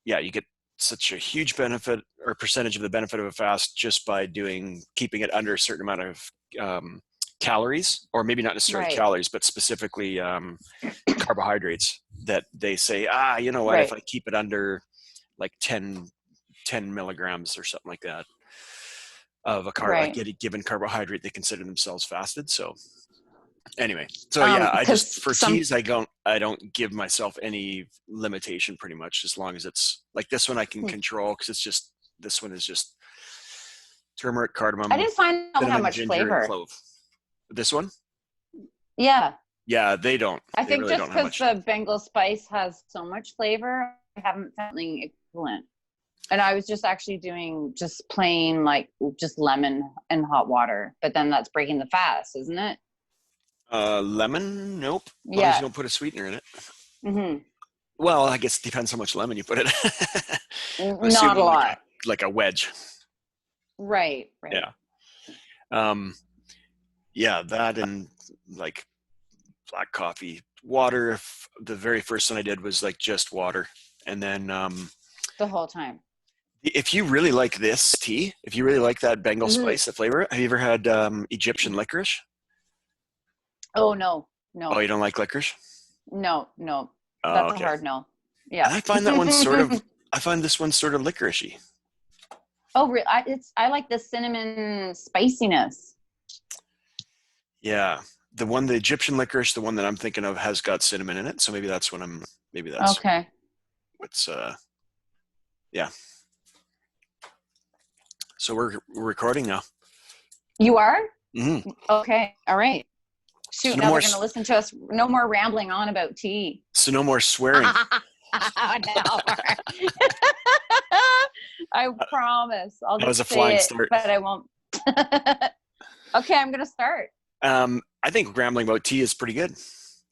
you get such a huge benefit or percentage of the benefit of a fast just by keeping it under a certain amount of calories, or maybe not necessarily Right. calories, but specifically carbohydrates, that they say, you know what, if Right. I keep it under like 10 milligrams or something like that of Right. a given carbohydrate, they consider themselves fasted. So anyway, so yeah, I just, Because for teas, I don't give myself any limitation, pretty much, as long as it's like this one I can control, because this one is just turmeric, I cardamom, didn't find out how cinnamon, much ginger, and flavor. clove. This one, Yeah. yeah, they I think really just don't have because much. the Bengal spice has so much flavor, I haven't found anything equivalent. And I was just actually doing just plain, like, just lemon and hot water. But then that's breaking the fast, isn't it? Lemon, nope, as long as you Yeah. don't put a sweetener in it. Mm-hmm. Well, I guess it depends how much lemon you put in it. I'm Not a assuming lot. like a wedge. Right. Yeah. Yeah, that, and like black coffee, water. The very first one I did was like just water. And then The whole time. if you really like this tea, if you really like that Bengal Mm-hmm. spice, the flavor, have you ever had Egyptian licorice? Oh, no. Oh, No. you don't like licorice? No. No. Oh, That's a okay. hard no. And Yeah. I find this one sort of licoricey. Oh, really? I like the cinnamon spiciness. Yeah. The Egyptian licorice, the one that I'm thinking of, has got cinnamon in it. So maybe that's Okay. what's, yeah. So we're recording now. You are? Mm-hmm. Okay. All right. Shoot, So now they're going to listen to us. No more rambling on about tea. So no more swearing. No. I promise. I'll That was just a flying say it, start. but I won't. Okay, I'm going to start. I think rambling about tea is pretty good.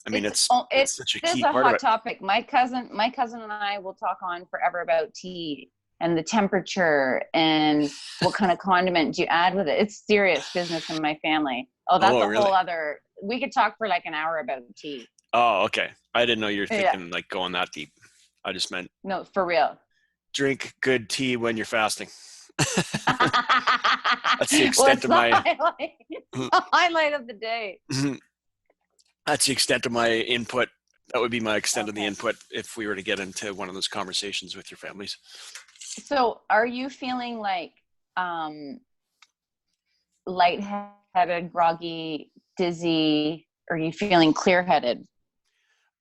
I mean, it's such a key a part of hot it. topic. My cousin and I will talk on forever about tea and the temperature and what kind of condiment do you add with it. It's serious business in my family. Oh, that's a really? whole other. We could talk for like an hour about tea. Oh, okay. I didn't know you were thinking like going that deep. I just meant no, for real. Drink good tea when you're fasting. That's the extent of my highlight of the day. That's the extent of my input. That would be my extent of the input if we were to get into one of those conversations with your families. So are you feeling like lightheaded, groggy, dizzy? Or are you feeling clear-headed?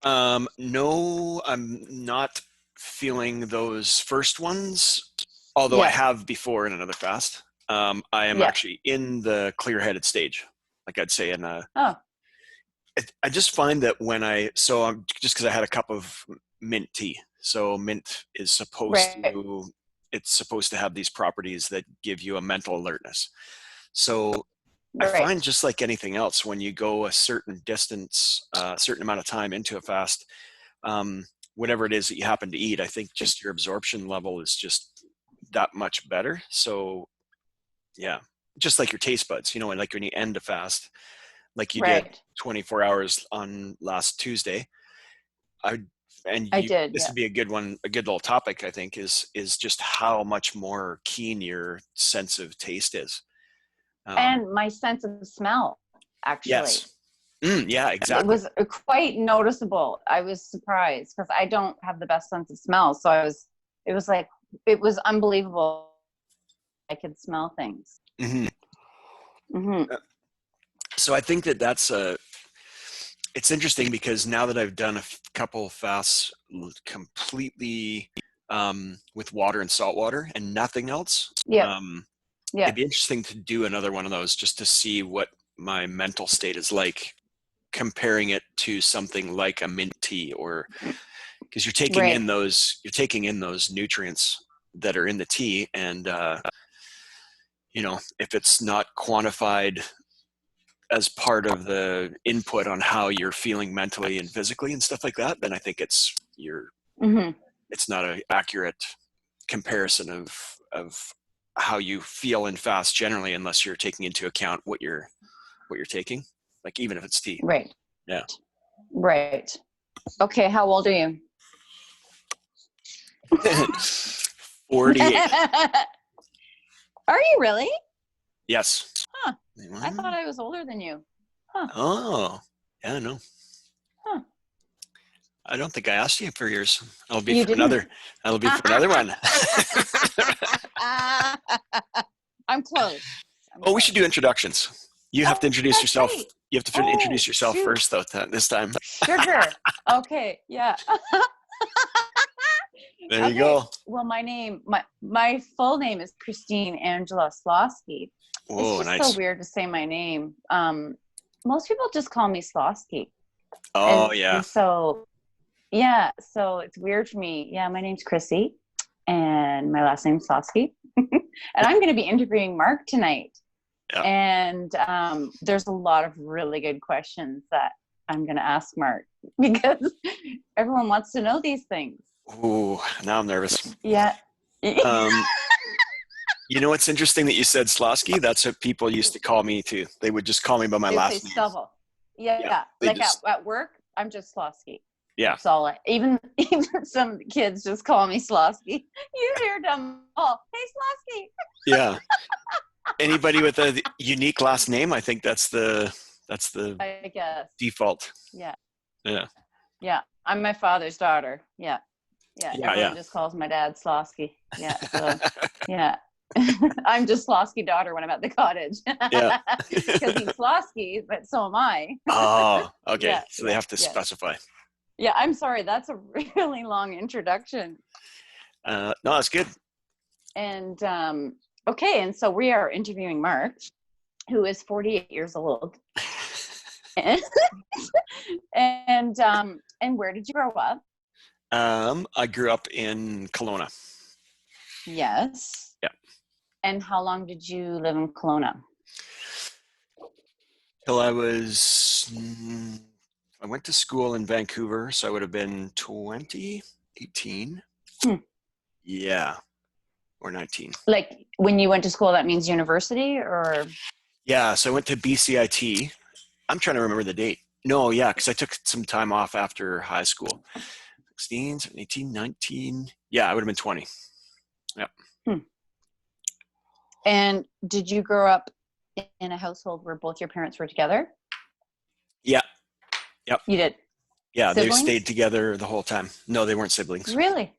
No, I'm not feeling those first ones, although I have before in another fast. I am actually in the clear-headed stage, like I'd say in a. Oh. I just find that I'm just because I had a cup of mint tea. So mint is supposed to have these properties that give you a mental alertness. So I find, just like anything else, when you go a certain distance, a certain amount of time into a fast, whatever it is that you happen to eat, I think just your absorption level is just that much better. So yeah, just like your taste buds, and like when you end a fast, like you did 24 hours on last Tuesday, I did. This would be a good one, a good little topic, I think, is just how much more keen your sense of taste is. And my sense of smell, actually. Yes. Yeah, exactly. It was quite noticeable. I was surprised because I don't have the best sense of smell. So it was unbelievable. I could smell things. Mm-hmm. Mm-hmm. So I think it's interesting because now that I've done a couple fasts completely with water and salt water and nothing else, it'd be interesting to do another one of those just to see what my mental state is like, comparing it to something like a mint tea, or because you're taking in those nutrients that are in the tea, and if it's not quantified as part of the input on how you're feeling mentally and physically and stuff like that, then I think it's not an accurate comparison of how you feel in fast generally, unless you're taking into account what you're taking, like even if it's tea. Right. Yeah. Right. Okay. How old are you? 48. Are you really? Yes. Huh. I thought I was older than you. Huh. Oh, yeah, no. Huh. I don't think I asked you for yours. That'll be You for didn't? another one. I'm close. Oh, we should do introductions. You have to introduce That's yourself. right. You have to introduce yourself Shoot. first, though, this time. Sugar. Okay. Yeah. There you go. Well, my full name is Christine Angela Slosky. It's just nice. so weird to say my name. Most people just call me Slosky. Oh, And so it's weird for me. Yeah, my name's Chrissy, and my last name's Slosky. And I'm going to be interviewing Mark tonight. Yeah. And there's a lot of really good questions that I'm going to ask Mark because everyone wants to know these things. Ooh, now I'm nervous. Yeah. You know what's interesting that you said Slosky? That's what people used to call me too. They would just call me by my last name. Stubble. Yeah. Like at work, I'm just Slosky. Yeah. That's all. Even some kids just call me Slosky. You hear them all. Hey, Slosky. Yeah. Anybody with a unique last name, I think that's the I guess default. Yeah. Yeah. Yeah. I'm my father's daughter. Yeah. Everyone just calls my dad Slosky. Yeah. So, yeah. I'm just Slosky daughter when I'm at the cottage. Yeah. Because he's Slosky, but so am I. Oh, okay. Yeah, So they have to specify. Yeah, I'm sorry. That's a really long introduction. No, that's good. And okay, and so we are interviewing Mark, who is 48 years old. and where did you grow up? I grew up in Kelowna. Yes. Yeah. And how long did you live in Kelowna? Till I went to school in Vancouver, so I would have been 20, 18. Yeah. Or 19. Like when you went to school, that means university or? Yeah, so I went to BCIT. I'm trying to remember the date. No, yeah, because I took some time off after high school. 16, 17, 18, 19. Yeah, I would have been 20. Yep. And did you grow up in a household where both your parents were together? Yeah. Yep. You did? Yeah, Siblings? They stayed together the whole time. No, they weren't siblings. Really?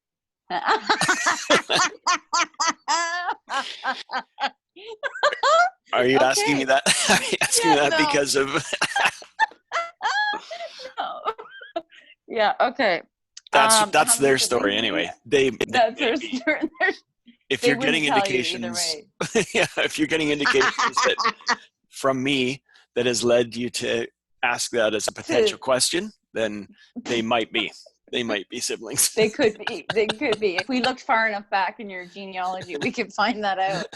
Are you asking me that? Are you asking me that because of... No. Yeah, okay. That's their story anyway. That's their story. If you're getting indications, yeah, if you're getting indications that from me that has led you to ask that as a potential question, then they might be siblings. They could be. If we looked far enough back in your genealogy, we could find that out.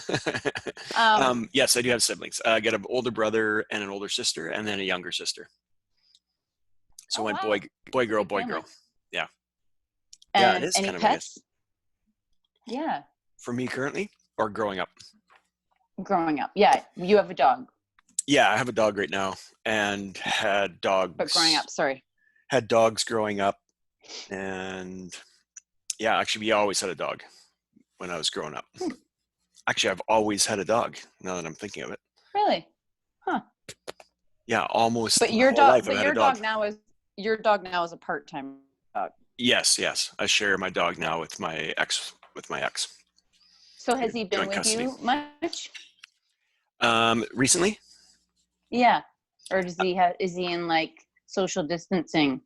Yes, I do have siblings. I got an older brother and an older sister, and then a younger sister. So I went boy, girl. Yeah. Yeah, it is any kind of pets? Nice. Yeah. For me currently, or growing up? Growing up. Yeah. You have a dog. Yeah, I have a dog right now and had dogs. But growing up, sorry. Had dogs growing up. And yeah, actually we always had a dog when I was growing up. Actually, I've always had a dog now that I'm thinking of it. Really? Huh. Yeah, almost. But your dog now is a part-time dog. Yes. I share my dog now with my ex. So has he been with you much? Recently? Yeah. Or is he in like social distancing?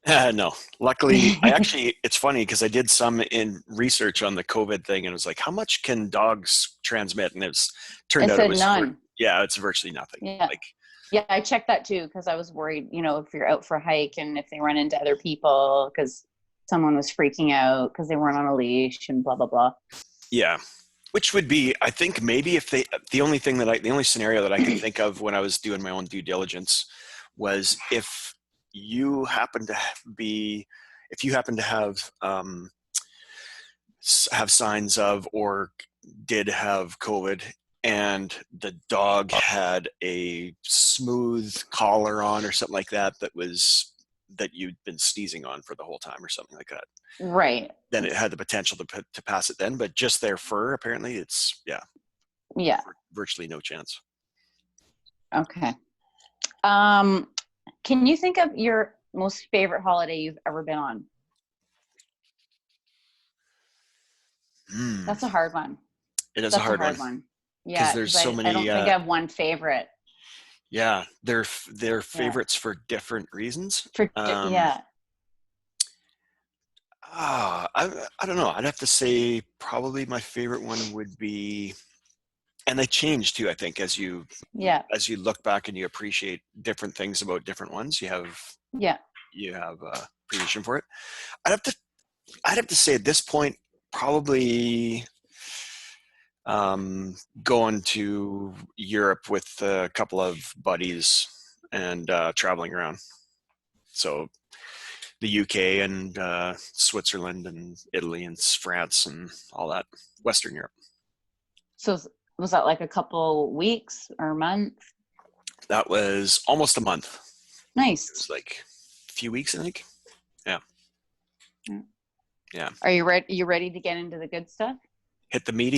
No. Luckily, it's funny because I did some in research on the COVID thing and it was like, how much can dogs transmit? And turned out it was none. It's virtually nothing. Yeah. Yeah, I checked that too because I was worried, if you're out for a hike and if they run into other people because someone was freaking out because they weren't on a leash and blah, blah, blah. Yeah. Which would be, I think maybe the only scenario that I could think of when I was doing my own due diligence was if you happen to have signs of or did have COVID and the dog had a smooth collar on or something like that was that you'd been sneezing on for the whole time or something like that. Right. Then it had the potential to pass it then, but just their fur, apparently it's, Yeah. virtually no chance. Okay. Can you think of your most favorite holiday you've ever been on? That's a hard one. It is a That's a hard hard one one. because Yeah, there's because so I many, don't think I have one favorite. they're Yeah. favorites for different reasons. Yeah. I don't know. I'd have to say probably my favorite one would be, and they change too, I think, Yeah. as you look back and you appreciate different things about different ones, Yeah. you have appreciation for it. I'd have to I'd have to say at this point, probably going to Europe with a couple of buddies and traveling around. So the UK and Switzerland and Italy and France and all that, Western Europe. So was that like a couple weeks or a month? That was almost a month. Nice. It was like a few weeks, I think. Yeah. Yeah. Are you ready? You ready to get into the good stuff? Hit the meat.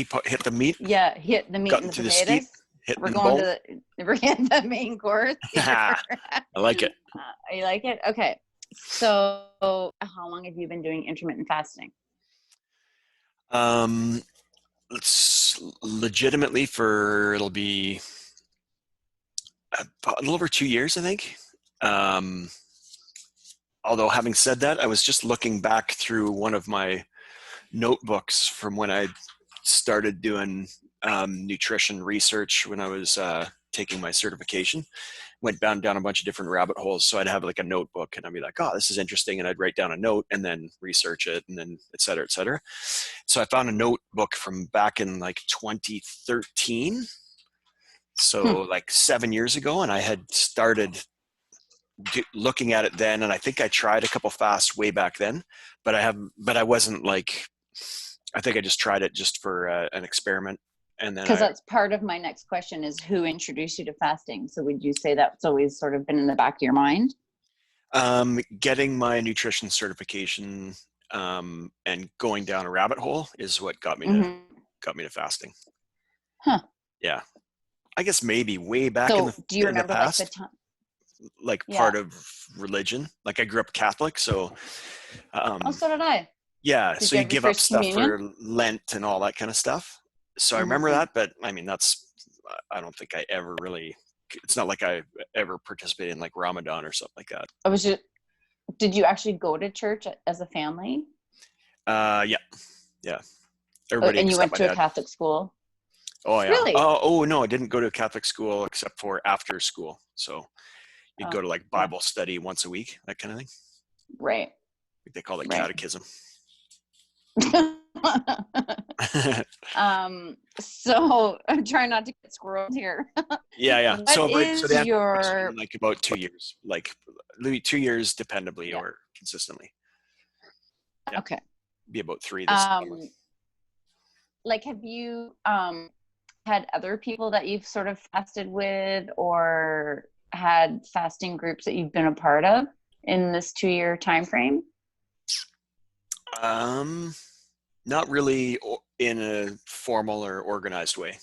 Yeah, hit the meat Got and the into the steep. potatoes. Hitting We're the going bone. we're getting the main course. I like it. You like it? Okay. So how long have you been doing intermittent fasting? It's legitimately it'll be a little over 2 years, I think. Although having said that, I was just looking back through one of my notebooks from when I started doing nutrition research when I was taking my certification. Went down a bunch of different rabbit holes. So I'd have like a notebook and I'd be like, oh, this is interesting. And I'd write down a note and then research it and then et cetera, et cetera. So I found a notebook from back in like 2013. So like 7 years ago. And I had started looking at it then. And I think I tried a couple fasts way back then, but I wasn't like, I think I just tried it just for an experiment. And then because that's part of my next question is who introduced you to fasting. So would you say that's always sort of been in the back of your mind? Getting my nutrition certification and going down a rabbit hole is what got me to fasting. Huh. Yeah, I guess maybe way back So in the do you in the remember past, like the time? like part of religion. Like I grew up Catholic, so So did I. yeah. Did So you you have your give up first stuff communion? for Lent and all that kind of stuff. So I remember that, but I mean, I don't think I ever really, it's not like I ever participated in like Ramadan or something like that. Did you actually go to church as a family? Yeah. Everybody And you except went my to a dad. Catholic school? Oh yeah. Really? Oh no, I didn't go to a Catholic school except for after school. So you'd go to like Okay. Bible study once a week, that kind of thing. Right. I think they call it Right. catechism. So I'm trying not to get squirreled here. Yeah. What So is the answer your is like about 2 years, like maybe 2 years dependably Yeah. or consistently. Yeah. Okay. Be about 3 this summer. Like have you had other people that you've sort of fasted with or had fasting groups that you've been a part of in this 2-year time frame? Not really in a formal or organized way.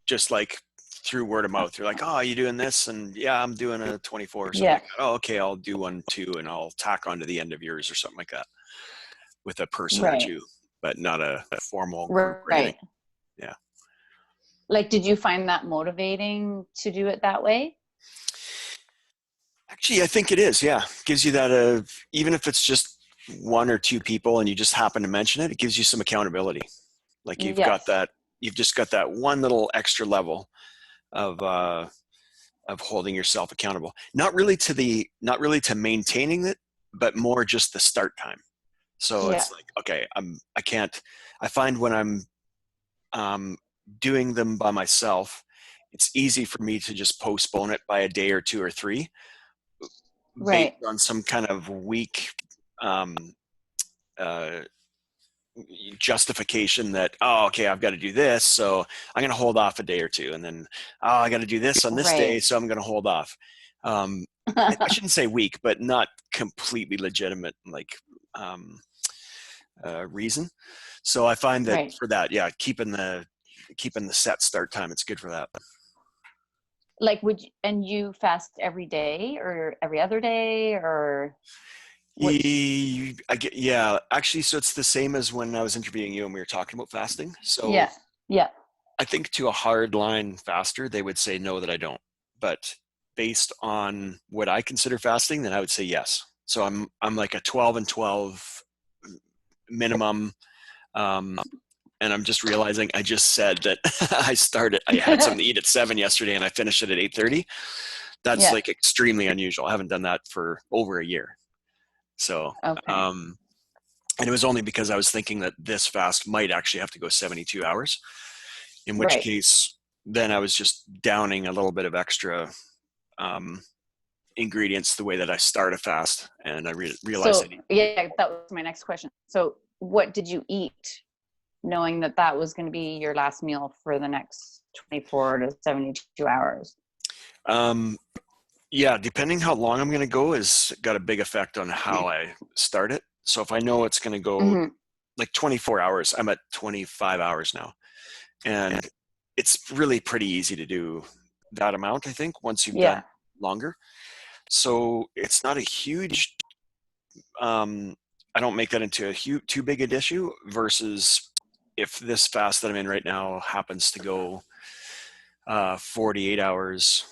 Just like through word of mouth. You're like, oh, you doing this? And yeah, I'm doing a 24 or something like that. Oh, okay, I'll do one too, and I'll tack on to the end of yours or something like that with a person or two, but not a formal group or anything. Yeah. Like, did you find that motivating to do it that way? Actually, I think it is. Yeah. Gives you that, even if it's just one or two people and you just happen to mention it, it gives you some accountability. Like you've just got that one little extra level of holding yourself accountable. Not really to maintaining it, but more just the start time. So it's like, okay, I find when I'm doing them by myself, it's easy for me to just postpone it by a day or two or three, based on some kind of weak justification that, oh, okay, I've got to do this, so I'm going to hold off a day or two, and then, oh, I got to do this on this day, so I'm going to hold off. I shouldn't say weak, but not completely legitimate, like reason. So I find that Right. for that, yeah, keeping the set start time, it's good for that. Like, and you fast every day or every other day or what's, Yeah, actually, so it's the same as when I was interviewing you and we were talking about fasting. So yeah, yeah. I think to a hard line faster, they would say no, that I don't. But based on what I consider fasting, then I would say yes. So I'm like a 12 and 12 minimum. And I'm just realizing I just said that I had something to eat at 7 yesterday and I finished it at 8:30. That's Yeah. like extremely unusual. I haven't done that for over a year. So, Okay. and it was only because I was thinking that this fast might actually have to go 72 hours, in which Right. case then I was just downing a little bit of extra ingredients the way that I start a fast. And I realized So yeah, that was my next question. So what did you eat knowing that that was going to be your last meal for the next 24 to 72 hours? Yeah, depending how long I'm going to go is got a big effect on how I start it. So if I know it's going to go Mm-hmm. like 24 hours, I'm at 25 hours now. And it's really pretty easy to do that amount, I think, once you've done Yeah. longer. So it's not a huge, I don't make that into a too big an issue versus if this fast that I'm in right now happens to go 48 hours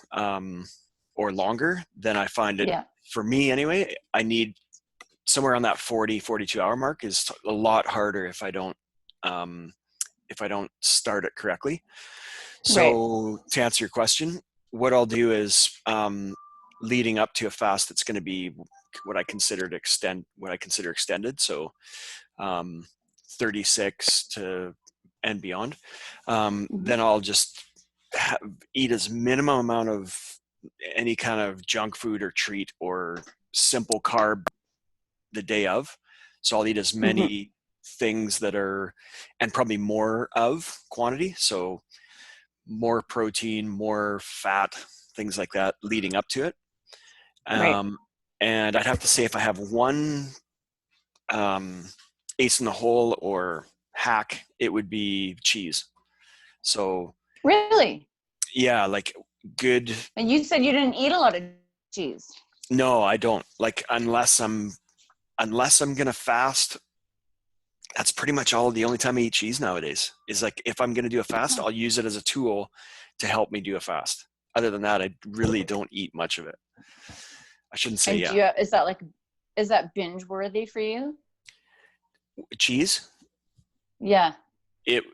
or longer, then I find it, Yeah. for me anyway, I need somewhere on that 42 hour mark is a lot harder if I don't start it correctly. Right. So to answer your question, what I'll do is leading up to a fast that's going to be what I consider extended. So 36 to and beyond. Mm-hmm. Then I'll just eat as minimum amount of any kind of junk food or treat or simple carb the day of. So I'll eat as Mm-hmm. many things that are, and probably more of quantity. So more protein, more fat, things like that leading up to it. Right. And I'd have to say if I have one ace in the hole or hack, it would be cheese. So Really? yeah, like good. And you said you didn't eat a lot of cheese. No, I don't. Like unless I'm gonna fast, that's pretty much the only time I eat cheese nowadays. Is like if I'm gonna do a fast, Huh. I'll use it as a tool to help me do a fast. Other than that, I really don't eat much of it. I shouldn't say And yeah. do you, is that binge worthy for you? Cheese, Yeah. it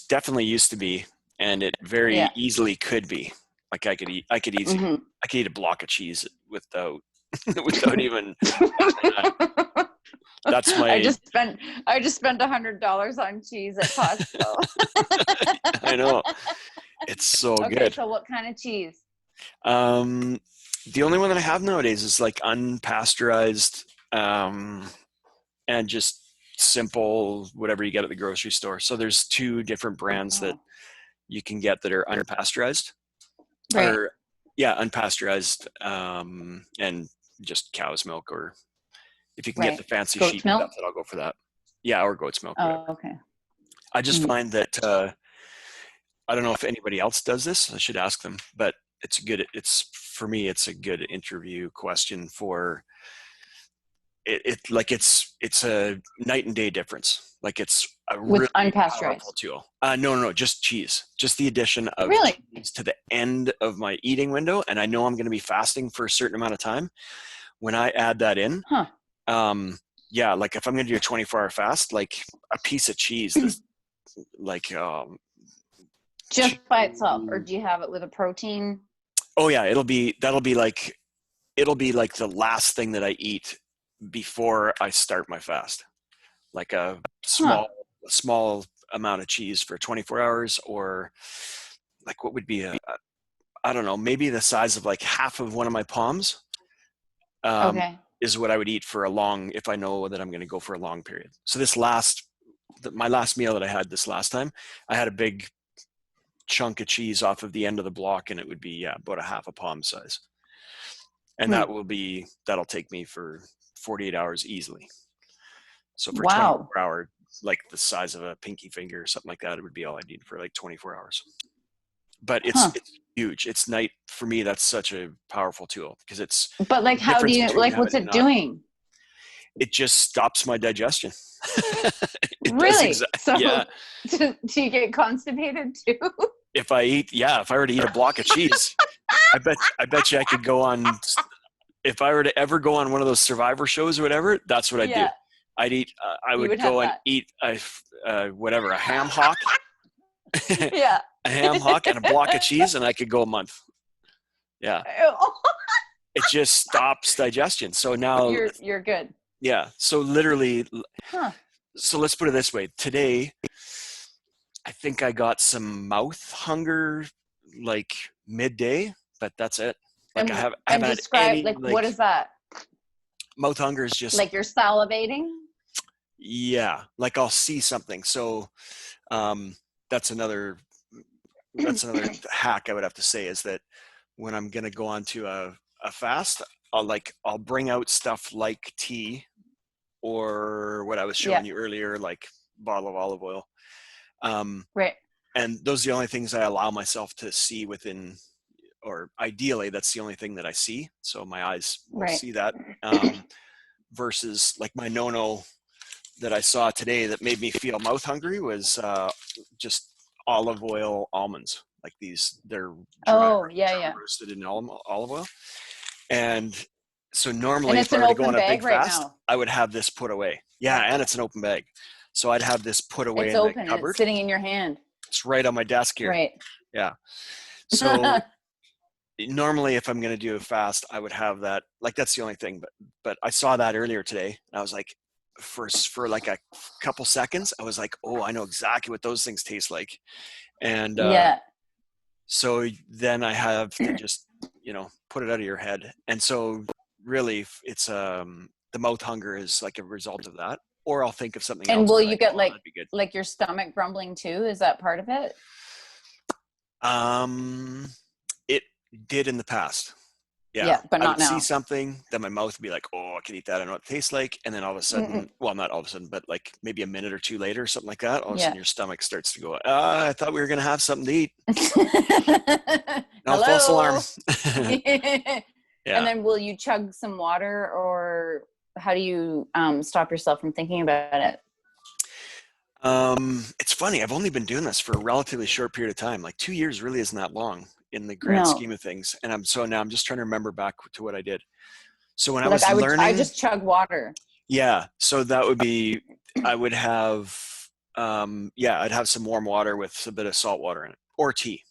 definitely used to be, and it very Yeah. easily could be. Like Mm-hmm. I could eat a block of cheese without without even batting an eye. That's I my. just spent $100 on cheese at Costco. I know, it's so Okay, good. so what kind of cheese? Um, the only one that I have nowadays is like unpasteurized, and just simple whatever you get at the grocery store. So there's two different brands that Oh, you can get that are unpasteurized, right, or yeah, unpasteurized, and just cow's milk, or if you can get the right. fancy Goat's sheep milk? stuff, then I'll go for that. Yeah, or goat's milk, whatever. Oh, okay. I just Mm. find that I don't know if anybody else does this. I should ask them, but it's for me. It's a good interview question for it. Like it's a night and day difference. Like it's a With really powerful unpasteurized. tool. No, just cheese. Just the addition of Really? cheese to the end of my eating window, and I know I'm going to be fasting for a certain amount of time. When I add that in, Huh. yeah, like if I'm going to do a 24-hour fast, like a piece of cheese, this like Just by itself, or two, do you have it with a protein? oh yeah, it'll be like the last thing that I eat before I start my fast. Like a Huh. small amount of cheese for 24 hours, or like what would be I don't know, maybe the size of like half of one of my palms, um, Okay. is what I would eat for if I know that I'm going to go for a long period. So my last meal that I had this last time, I had a big chunk of cheese off of the end of the block, and it would be, yeah, about a half a palm size. And that'll take me for 48 hours easily. So for Wow. 24 hour, like the size of a pinky finger or something like that, it would be all I need for like 24 hours. But it's huge. It's night for me. That's such a powerful tool because it's But like, the how do difference you, between like, having what's it and it not. doing? It just stops my digestion. It does Really? exactly. So Yeah. do you get constipated too? If I were to eat a block of cheese, I bet you I could go on. If I were to ever go on one of those Survivor shows or whatever, that's what I'd do. I'd eat. I You would would have go and that. eat a ham hock, Yeah. a ham hock and a block of cheese, and I could go a month. Yeah. It just stops digestion. So now You're good. yeah. So literally, Huh. so let's put it this way. Today, I think I got some mouth hunger like midday, but that's it. Like I haven't had describe, any like, what is that? mouth hunger is just Like, you're salivating? yeah, like I'll see something. So that's another hack I would have to say is that when I'm gonna go on to a fast, I'll bring out stuff like tea or what I was showing you earlier, like bottle of olive oil. Right. And those are the only things I allow myself to see within, or ideally that's the only thing that I see. So my eyes will see that. Versus like my no-no that I saw today that made me feel mouth hungry was just olive oil almonds. Like they're dry roasted in olive oil. And so normally if I were to go on a big fast, I would have this put away. Yeah, and it's an open bag. So I'd have this put away in the cupboard. And it's sitting in your hand. It's right on my desk here. Right. Yeah. So normally if I'm going to do a fast, I would have that. Like that's the only thing. But I saw that earlier today. And I was like, for like a couple seconds, I was like, oh, I know exactly what those things taste like. And so then I have to just, put it out of your head. And so really it's the mouth hunger is like a result of that. Or I'll think of something else. And will you get like your stomach grumbling too? Is that part of it? It did in the past. Yeah, but not now. I would see something, then my mouth would be like, oh, I can eat that. I know what it tastes like. And then all of a sudden, well, not all of a sudden, but like maybe a minute or two later, something like that, all of a sudden your stomach starts to go, I thought we were going to have something to eat. No, false alarm. And then will you chug some water, or how do you stop yourself from thinking about it? It's funny. I've only been doing this for a relatively short period of time. Like 2 years really isn't that long in the grand scheme of things. And now I'm just trying to remember back to what I did. So when I was learning, I just chug water. Yeah. So that would be, I would have, I'd have some warm water with a bit of salt water in it, or tea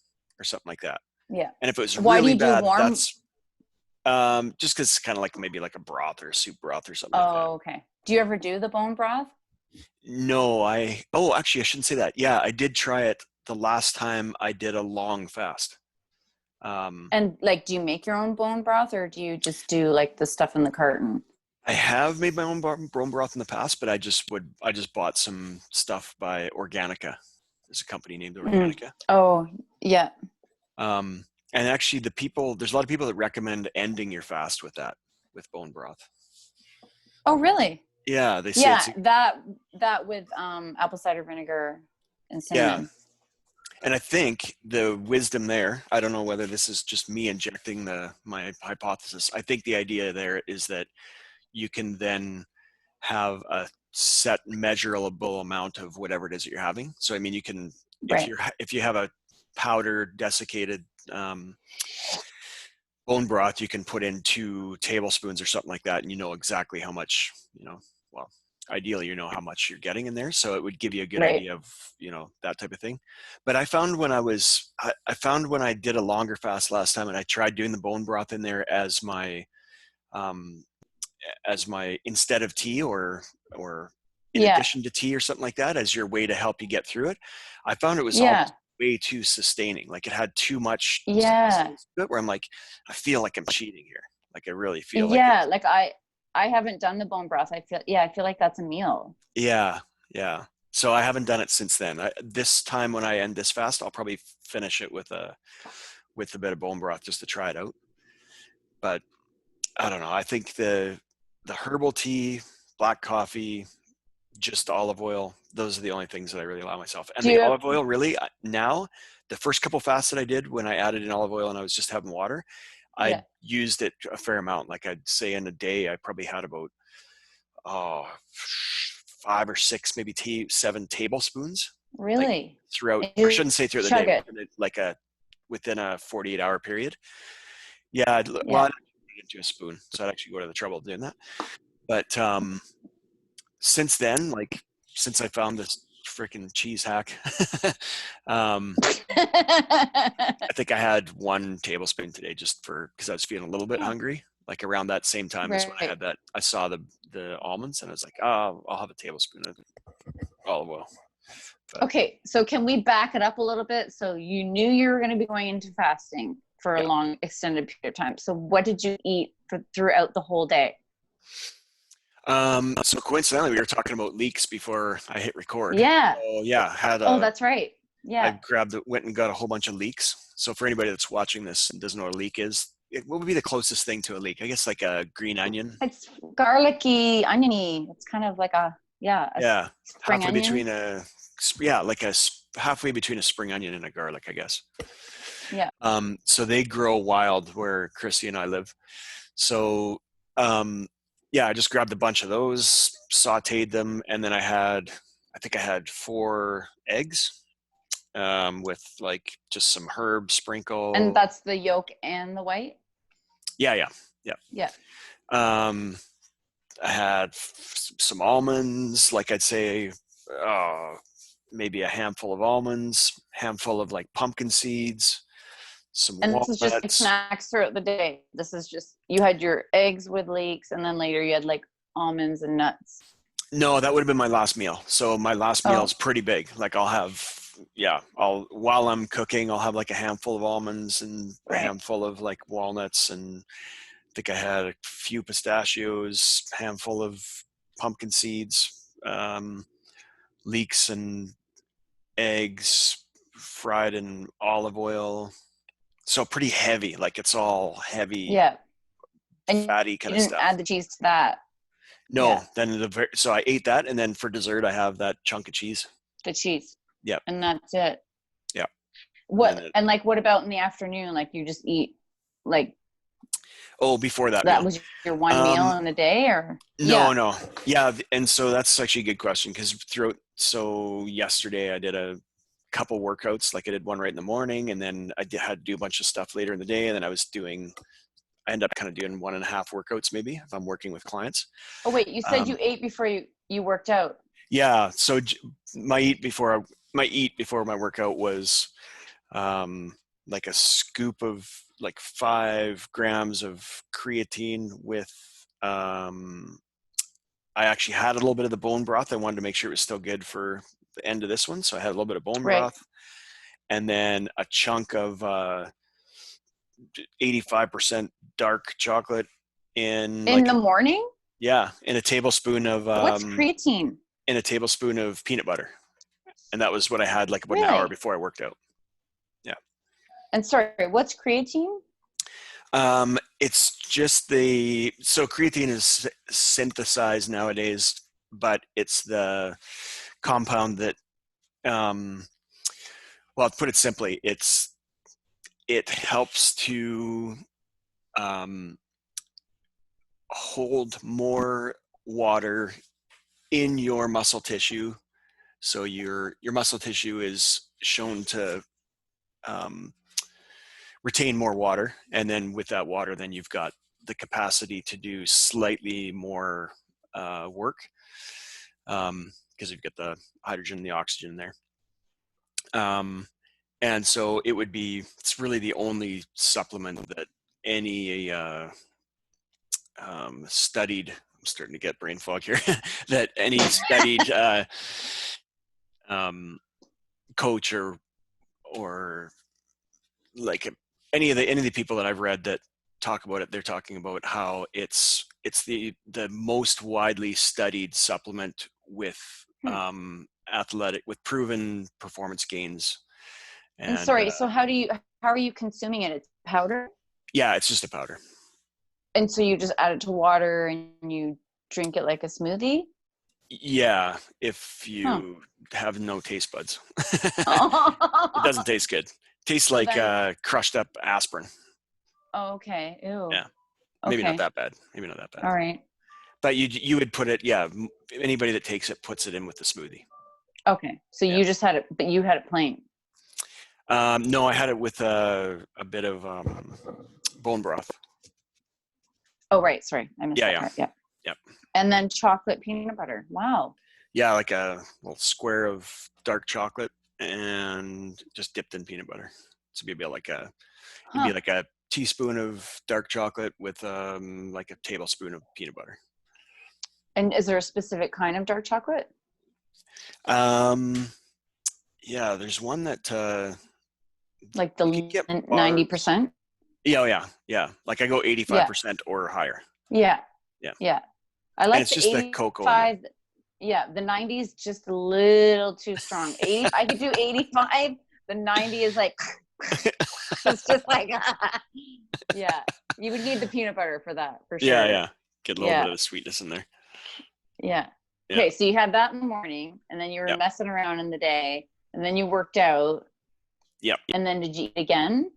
or something like that. Yeah. And if it was Why really do you bad, do warm? that's just because it's kind of like maybe like a broth or a soup broth or something like that. Oh, okay. Do you ever do the bone broth? No, actually I shouldn't say that. Yeah, I did try it the last time I did a long fast. And like, do you make your own bone broth, or do you just do like the stuff in the carton? I have made my own bone broth in the past, but I just bought some stuff by Organica. There's a company named Organica. Oh, yeah. And actually there's a lot of people that recommend ending your fast with bone broth. Oh, really? Yeah, they say that with apple cider vinegar and cinnamon. Yeah. And I think the wisdom there, I don't know whether this is just me injecting my hypothesis. I think the idea there is that you can then have a set measurable amount of whatever it is that you're having. So, I mean, you can, if you have a powdered desiccated bone broth, you can put in 2 tablespoons or something like that. And you know exactly how much, well, ideally, you know how much you're getting in there. So it would give you a good idea of, that type of thing. But I found when I did a longer fast last time and I tried doing the bone broth in there as my instead of tea or in addition to tea or something like that, as your way to help you get through it, I found it was almost way too sustaining. Like it had too much to it, where I'm like, I feel like I'm cheating here. Like I really feel like I haven't done the bone broth. I feel like that's a meal. Yeah. So I haven't done it since then. This time when I end this fast, I'll probably finish it with a bit of bone broth just to try it out. But I don't know. I think the herbal tea, black coffee, just olive oil. Those are the only things that I really allow myself. And Do the you have, olive oil, really, now, the first couple fasts that I did when I added in olive oil and I was just having water, I yeah, used it a fair amount. Like I'd say in a day, I probably had about oh, 5 or 6, maybe 7 tablespoons, like really? throughout. And Or I you shouldn't say throughout the day, chug it. within a 48-hour period. Yeah, well, Yeah. I'd put it into a spoon, so I'd actually go to the trouble of doing that. But since then, like since I found this freaking cheese hack, um, I think I had 1 tablespoon today just because I was feeling a little bit Oh, hungry. Like around that same time as when I right. had that, I saw the almonds and I was like, oh, I'll have a tablespoon of olive oil. But Okay, so can we back it up a little bit? So you knew you were going to be going into fasting for a yeah. long extended period of time. So what did you eat throughout the whole day? So coincidentally, we were talking about leeks before I hit record. Yeah. So yeah, Oh, that's right. I Yeah. went and got a whole bunch of leeks. So for anybody that's watching this and doesn't know what a leek is, what would be the closest thing to a leek? I guess like a green onion. It's garlicky, oniony. It's kind of like a Yeah, spring halfway onion. between yeah, like halfway between a spring onion and a garlic, I guess. Yeah. So they grow wild where Chrissy and I live. So yeah, I just grabbed a bunch of those, sauteed them, and then I think I had 4 eggs with like just some herb And sprinkle. that's the yolk and the white? Yeah, yeah, yeah. Yeah. Um, I had some almonds, like I'd say, uh, maybe a handful of almonds, handful of like pumpkin seeds, some And this is just like walnuts. snacks throughout the day. This is just, you had your eggs with leeks, and then later you had like almonds and nuts. No, that would have been my last meal. So my last meal is Oh, pretty big. Like yeah, while I'm cooking, I'll have like a handful of almonds and a right. handful of like walnuts, and I think I had a few pistachios, handful of pumpkin seeds, leeks and eggs fried in olive oil. So pretty heavy, like it's all heavy, Yeah. And fatty kind you of didn't stuff. add the cheese to that. No, Yeah. then so I ate that, and then for dessert I have that chunk of cheese. The cheese. Yeah, And that's it. yeah. And then What, and like, what about in the afternoon? Like, you just eat, like, before that that meal. was your one meal Um, in the day, or? no, Yeah. no, yeah, and so that's actually a good question because so yesterday I did a couple workouts. Like I did one right in the morning, and then had to do a bunch of stuff later in the day, and then I end up kind of doing 1.5 workouts maybe if I'm working with clients. Oh, wait, you said you Um, ate before you worked out. yeah, so my eat before my workout was um, like a scoop of like 5 grams of creatine with I actually had a little bit of the bone broth. I wanted to make sure it was still good for the end of this one, so I had a little bit of bone Right. broth, and then a chunk of 85% dark chocolate in In like the morning? in a tablespoon of What's creatine? peanut butter, and that was what I had like about an hour Really? before I worked out. Yeah. And sorry, what's creatine? It's just so creatine is synthesized nowadays, but it's the compound that, well, to put it simply, it helps to um, hold more water in your muscle tissue. So your muscle tissue is shown to um, retain more water, and then with that water, then you've got the capacity to do slightly more work because you've got the hydrogen and the oxygen there. And so it's really the only supplement that any studied, I'm starting to get brain fog here, that any studied um, coach or like any of the people that I've read that talk about it, they're talking about how it's the most widely studied supplement with Hmm. athletic with proven performance gains. And And sorry, so how are you consuming it? It's powder? yeah, it's just a powder. And so you just add it to water and you drink it like a smoothie? Yeah, if Huh. you have no taste buds. It doesn't Oh, taste good. Tastes so like then, crushed up aspirin. okay. Ew. Yeah, maybe not Okay. that bad. Maybe not that bad. All right. But you would put it. Yeah, anybody that takes it puts it in with the smoothie. Okay. So Yeah. you just had it, but you had it plain. No, I had it with a bit of bone broth. Oh, right. Sorry. I missed Yeah, that yeah, part. Yeah. yeah, And then chocolate peanut butter. Wow. yeah. Like a little square of dark chocolate and just dipped in peanut butter. So it'd be it'd be Huh. like a teaspoon of dark chocolate with like a tablespoon of peanut butter. And is there a specific kind of dark chocolate? Um, yeah, there's one that Like you could the get bars. 90%? Yeah, oh, yeah, yeah. Like I go Yeah. 85% or higher. Yeah. Yeah, Yeah. I and like it's the just the cocoa in there. 85. Yeah. The 90 is just a little too strong. 80, I could do 85. The 90 is like, it's just like, yeah. You would need the peanut butter for that, for Yeah, sure. yeah. Get a little bit Yeah. of the sweetness in there. Yeah. Yeah, Okay. So you had that in the morning and then you were yeah, messing around in the day and then you worked out yeah, and then did you eat again?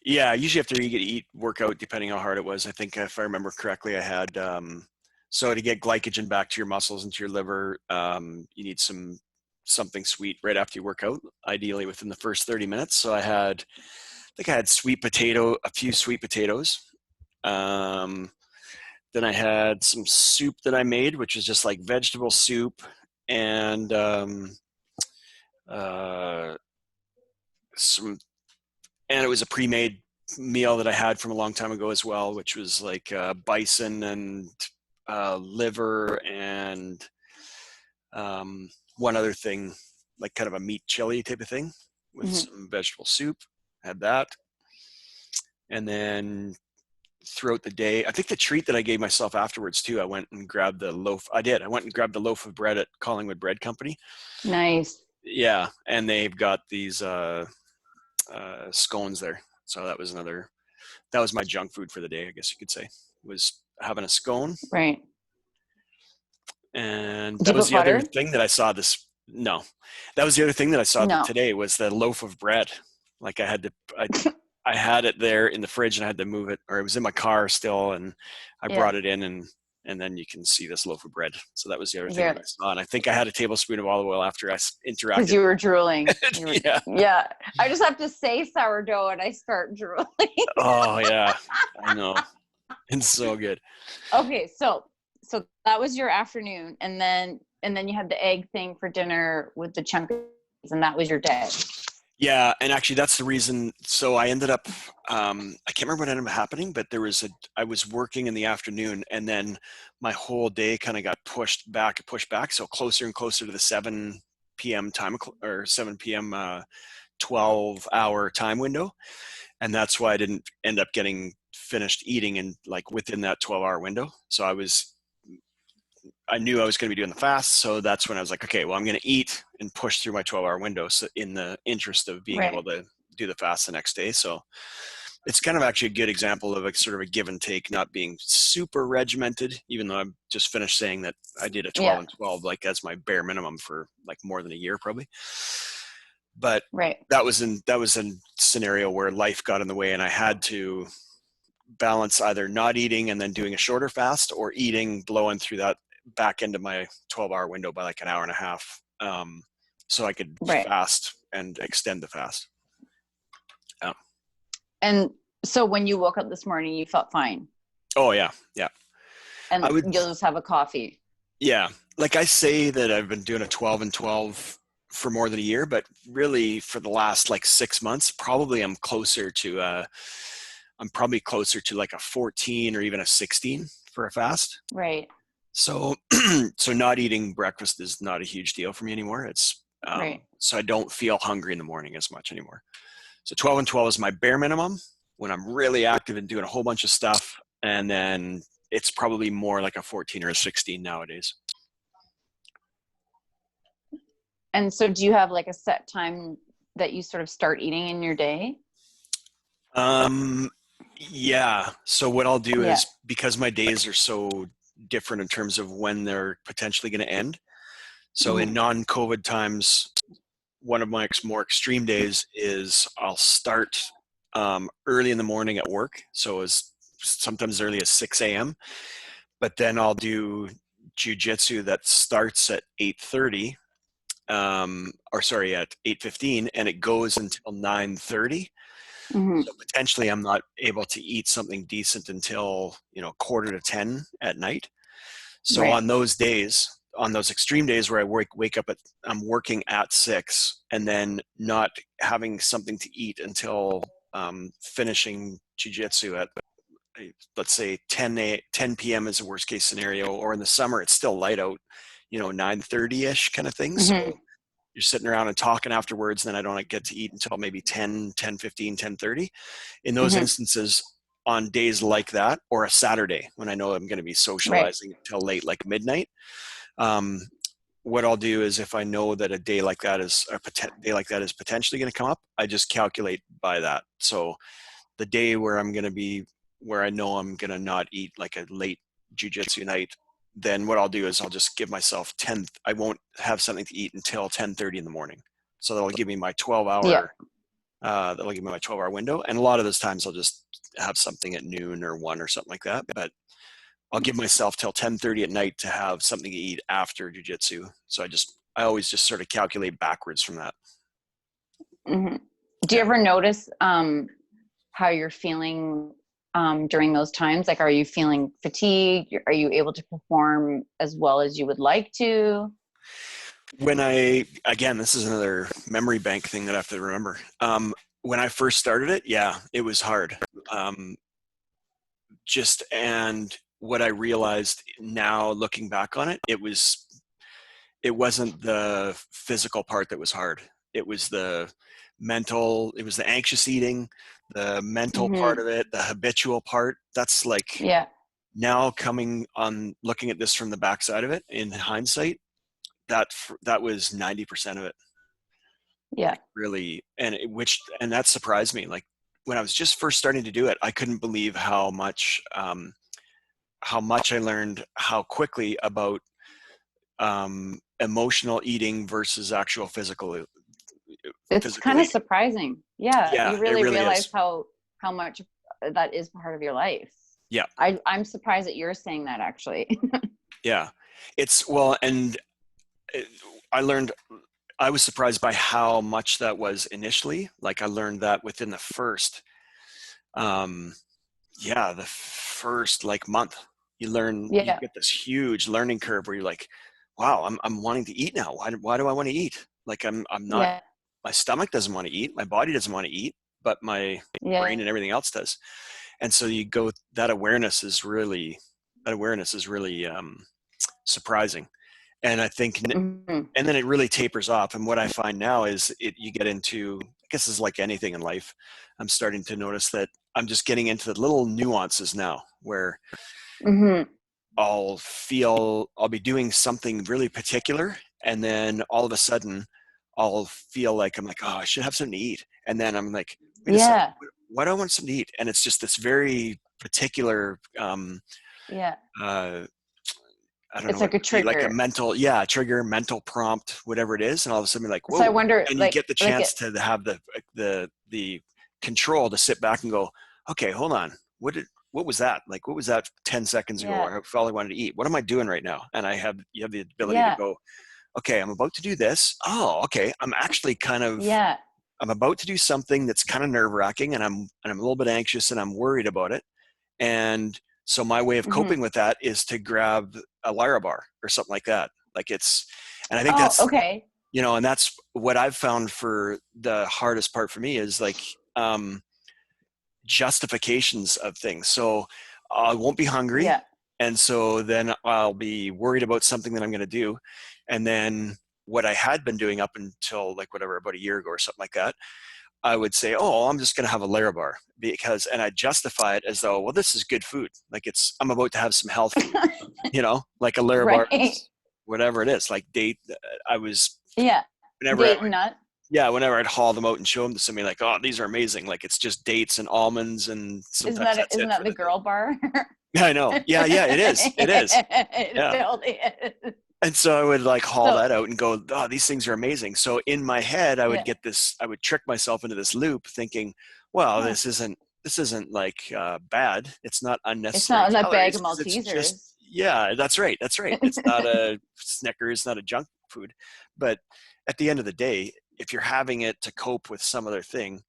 yeah. I usually have to eat workout depending how hard it was. I think if I remember correctly, I had so to get glycogen back to your muscles and to your liver, you need something sweet right after you work out, ideally within the first 30 minutes. So I think I had a few sweet potatoes. Um, then I had some soup that I made, which is just like vegetable soup and uh, some, and it was a pre-made meal that I had from a long time ago as well, which was like bison and liver and one other thing, like kind of a meat chili type of thing with Mm-hmm. some vegetable soup. Had that, and then throughout the day. I think the treat that I gave myself afterwards too, I went and grabbed the loaf. I did. I went and grabbed the loaf of bread at Collingwood Bread Company. Nice. Yeah, and they've got these scones there. So that was my junk food for the day, I guess you could say. Was having a scone, Right. and Did that you was put the other butter? thing that I saw this. No, that was the other thing that I saw No. today was the loaf of bread. Like I had it there in the fridge and I had to move it, or it was in my car still, and I Yeah. brought it in and then you can see this loaf of bread. So that was the other thing that Here. I saw, and I think I had a tablespoon of olive oil after I Because interacted. you were drooling. You were, Yeah. yeah. I just have to say sourdough and I start drooling. Oh yeah, I know. It's so good. Okay, so that was your afternoon, and then you had the egg thing for dinner with the chunk of cheese, and that was your day. Yeah, and actually that's the reason. So I ended up, I can't remember what ended up happening, but I was working in the afternoon and then my whole day kind of got pushed back. So closer and closer to the 7 p.m. time or 7 p.m. 12-hour time window. And that's why I didn't end up getting finished eating in like within that 12-hour window. So I knew I was going to be doing the fast. So that's when I was like, okay, well, I'm going to eat and push through my 12-hour window so in the interest of being able Right. to do the fast the next day. So it's kind of actually a good example of a sort of a give and take, not being super regimented, even though I'm just finished saying that I did a 12 Yeah. and 12, like that's my bare minimum for like more than a year probably. But Right. that was a scenario where life got in the way and I had to balance either not eating and then doing a shorter fast or eating, blowing through that back end of my 12-hour window by like an hour and a half, so I could Right. fast and extend the fast. And so when you woke up this morning, you felt fine, Oh yeah, yeah. and I would, you'll just have a coffee. yeah. Like I say that I've been doing a 12 and 12 for more than a year, but really for the last like 6 months, probably I'm probably closer to like a 14 or even a 16 for a fast. Right. So, so not eating breakfast is not a huge deal for me anymore. Right. So I don't feel hungry in the morning as much anymore. So 12 and 12 is my bare minimum when I'm really active and doing a whole bunch of stuff. And then it's probably more like a 14 or a 16 nowadays. And so do you have like a set time that you sort of start eating in your day? Um, Yeah. So what I'll do Yeah. is, because my days are so different in terms of when they're potentially going to end. So in Hmm. non-COVID times, one of my more extreme days is I'll start early in the morning at work. So as sometimes as early as 6 a.m. But then I'll do jujitsu that starts at 8:30, or sorry, at 8:15, and it goes until 9:30. Hmm. So potentially I'm not able to eat something decent until, quarter to 10 at night. So Right. on those days, on those extreme days where I wake up I'm working at 6 and then not having something to eat until finishing jujitsu at, let's say 10 p.m. is a worst case scenario, or in the summer it's still light out, 9:30ish kind of thing. So Hmm. you're sitting around and talking afterwards, then I don't get to eat until maybe 10:15, 10:30. In those Hmm. instances, on days like that, or a Saturday when I know I'm going to be Right. socializing till late, like midnight, um, what I'll do is, if I know that a day like that is potentially going to come up, I just calculate by that. So the day where I'm going to be, where I know I'm going to not eat, like a late jujitsu night, then what I'll do is I'll just give myself 10. I won't have something to eat until 10:30 in the morning. So that'll give me my 12 Yeah. hour. That'll give me my 12-hour window, and a lot of those times I'll just have something at noon or 1 or something like that. But I'll give myself till 10:30 at night to have something to eat after jujitsu. So I always just sort of calculate backwards from that. Hmm. Do you Yeah. ever notice how you're feeling during those times? Like, are you feeling fatigued? Are you able to perform as well as you would like to? Again, this is another memory bank thing that I have to remember. When I first started it, yeah, it was hard. Um, and what I realized now, looking back on it, it wasn't the physical part that was hard. It was the it was the anxious eating, the mental part Hmm. of it, the habitual part. That's like, Yeah. now coming on, looking at this from the backside of it in hindsight, that that was 90% of it. Yeah. Like, really, and that surprised me. Like, when I was just first starting to do it, I couldn't believe how much I learned, how quickly, about emotional eating versus actual It's physical kind of eating. surprising. Yeah, Yeah, you it really really realize is. how much that is part of your life. Yeah, I'm surprised that you're saying that actually. yeah. It's well, and it, I learned. I was surprised by how much that was initially. Like, I learned that within the first, um, yeah, the first like month. You Yeah. get this huge learning curve where you're like, wow, I'm wanting to eat now. Why do I want to eat? Like, I'm not. Yeah. My stomach doesn't want to eat. My body doesn't want to eat, but my Yeah. brain and everything else does. And so you go. That awareness is really surprising. And I think, Hmm. and then it really tapers off. And what I find now is, you get into, I guess it's like anything in life. I'm starting to notice that I'm just getting into the little nuances now, where Hmm. I'll be doing something really particular, and then all of a sudden I'll feel like, I'm like, oh, I should have something to eat. And then I'm like, wait a second, Yeah. why do I want something to eat? And it's just this very particular, Yeah. uh, I don't know It's what like it a would be, like a trigger. mental, yeah, trigger, mental prompt, whatever it is. And all of a sudden, you're like, So I whoa. wonder, And you get the like chance it. to have the control to sit back and go, okay, hold on. What was that? Like, what was that 10 seconds ago? Yeah. I felt I wanted to eat. What am I doing right now? And you have the ability to Yeah. go, okay, I'm about to do this. Oh, okay. Yeah. I'm about to do something that's kind of nerve wracking, and I'm a little bit anxious, and I'm worried about it. And so my way of Hmm. coping with that is to grab a Lyra bar or something like that. And I think Oh, that's, okay. and that's what I've found for the hardest part for me, is like, justifications of things. So I won't be hungry. Yeah. And so then I'll be worried about something that I'm going to do. And then what I had been doing up until, like, whatever, about a year ago or something like that, I would say, oh, I'm just going to have a Lara bar, and I justify it as though, well, this is good food. Like, I'm about to have some health food, like a Lara bar Right. is whatever it is, like date. I was, Yeah. whenever I Date and would, nut. Yeah, whenever I'd haul them out and show them to somebody, like, oh, these are amazing. Like, it's just dates and almonds, and Isn't sometimes that that's isn't it that for the the day. girl bar? Yeah, I know. Yeah, yeah, it is. It is. It Yeah. totally is. And so I would like haul So that out and go, oh, these things are amazing. So in my head, I would yeah, get this, I would trick myself into this loop thinking, well, huh. this isn't like bad. It's not It's unnecessary not a bag calories of because it's just, Maltesers. yeah, that's right. That's right. It's not a Snickers, not a junk food. But at the end of the day, if you're having it to cope with some other thing,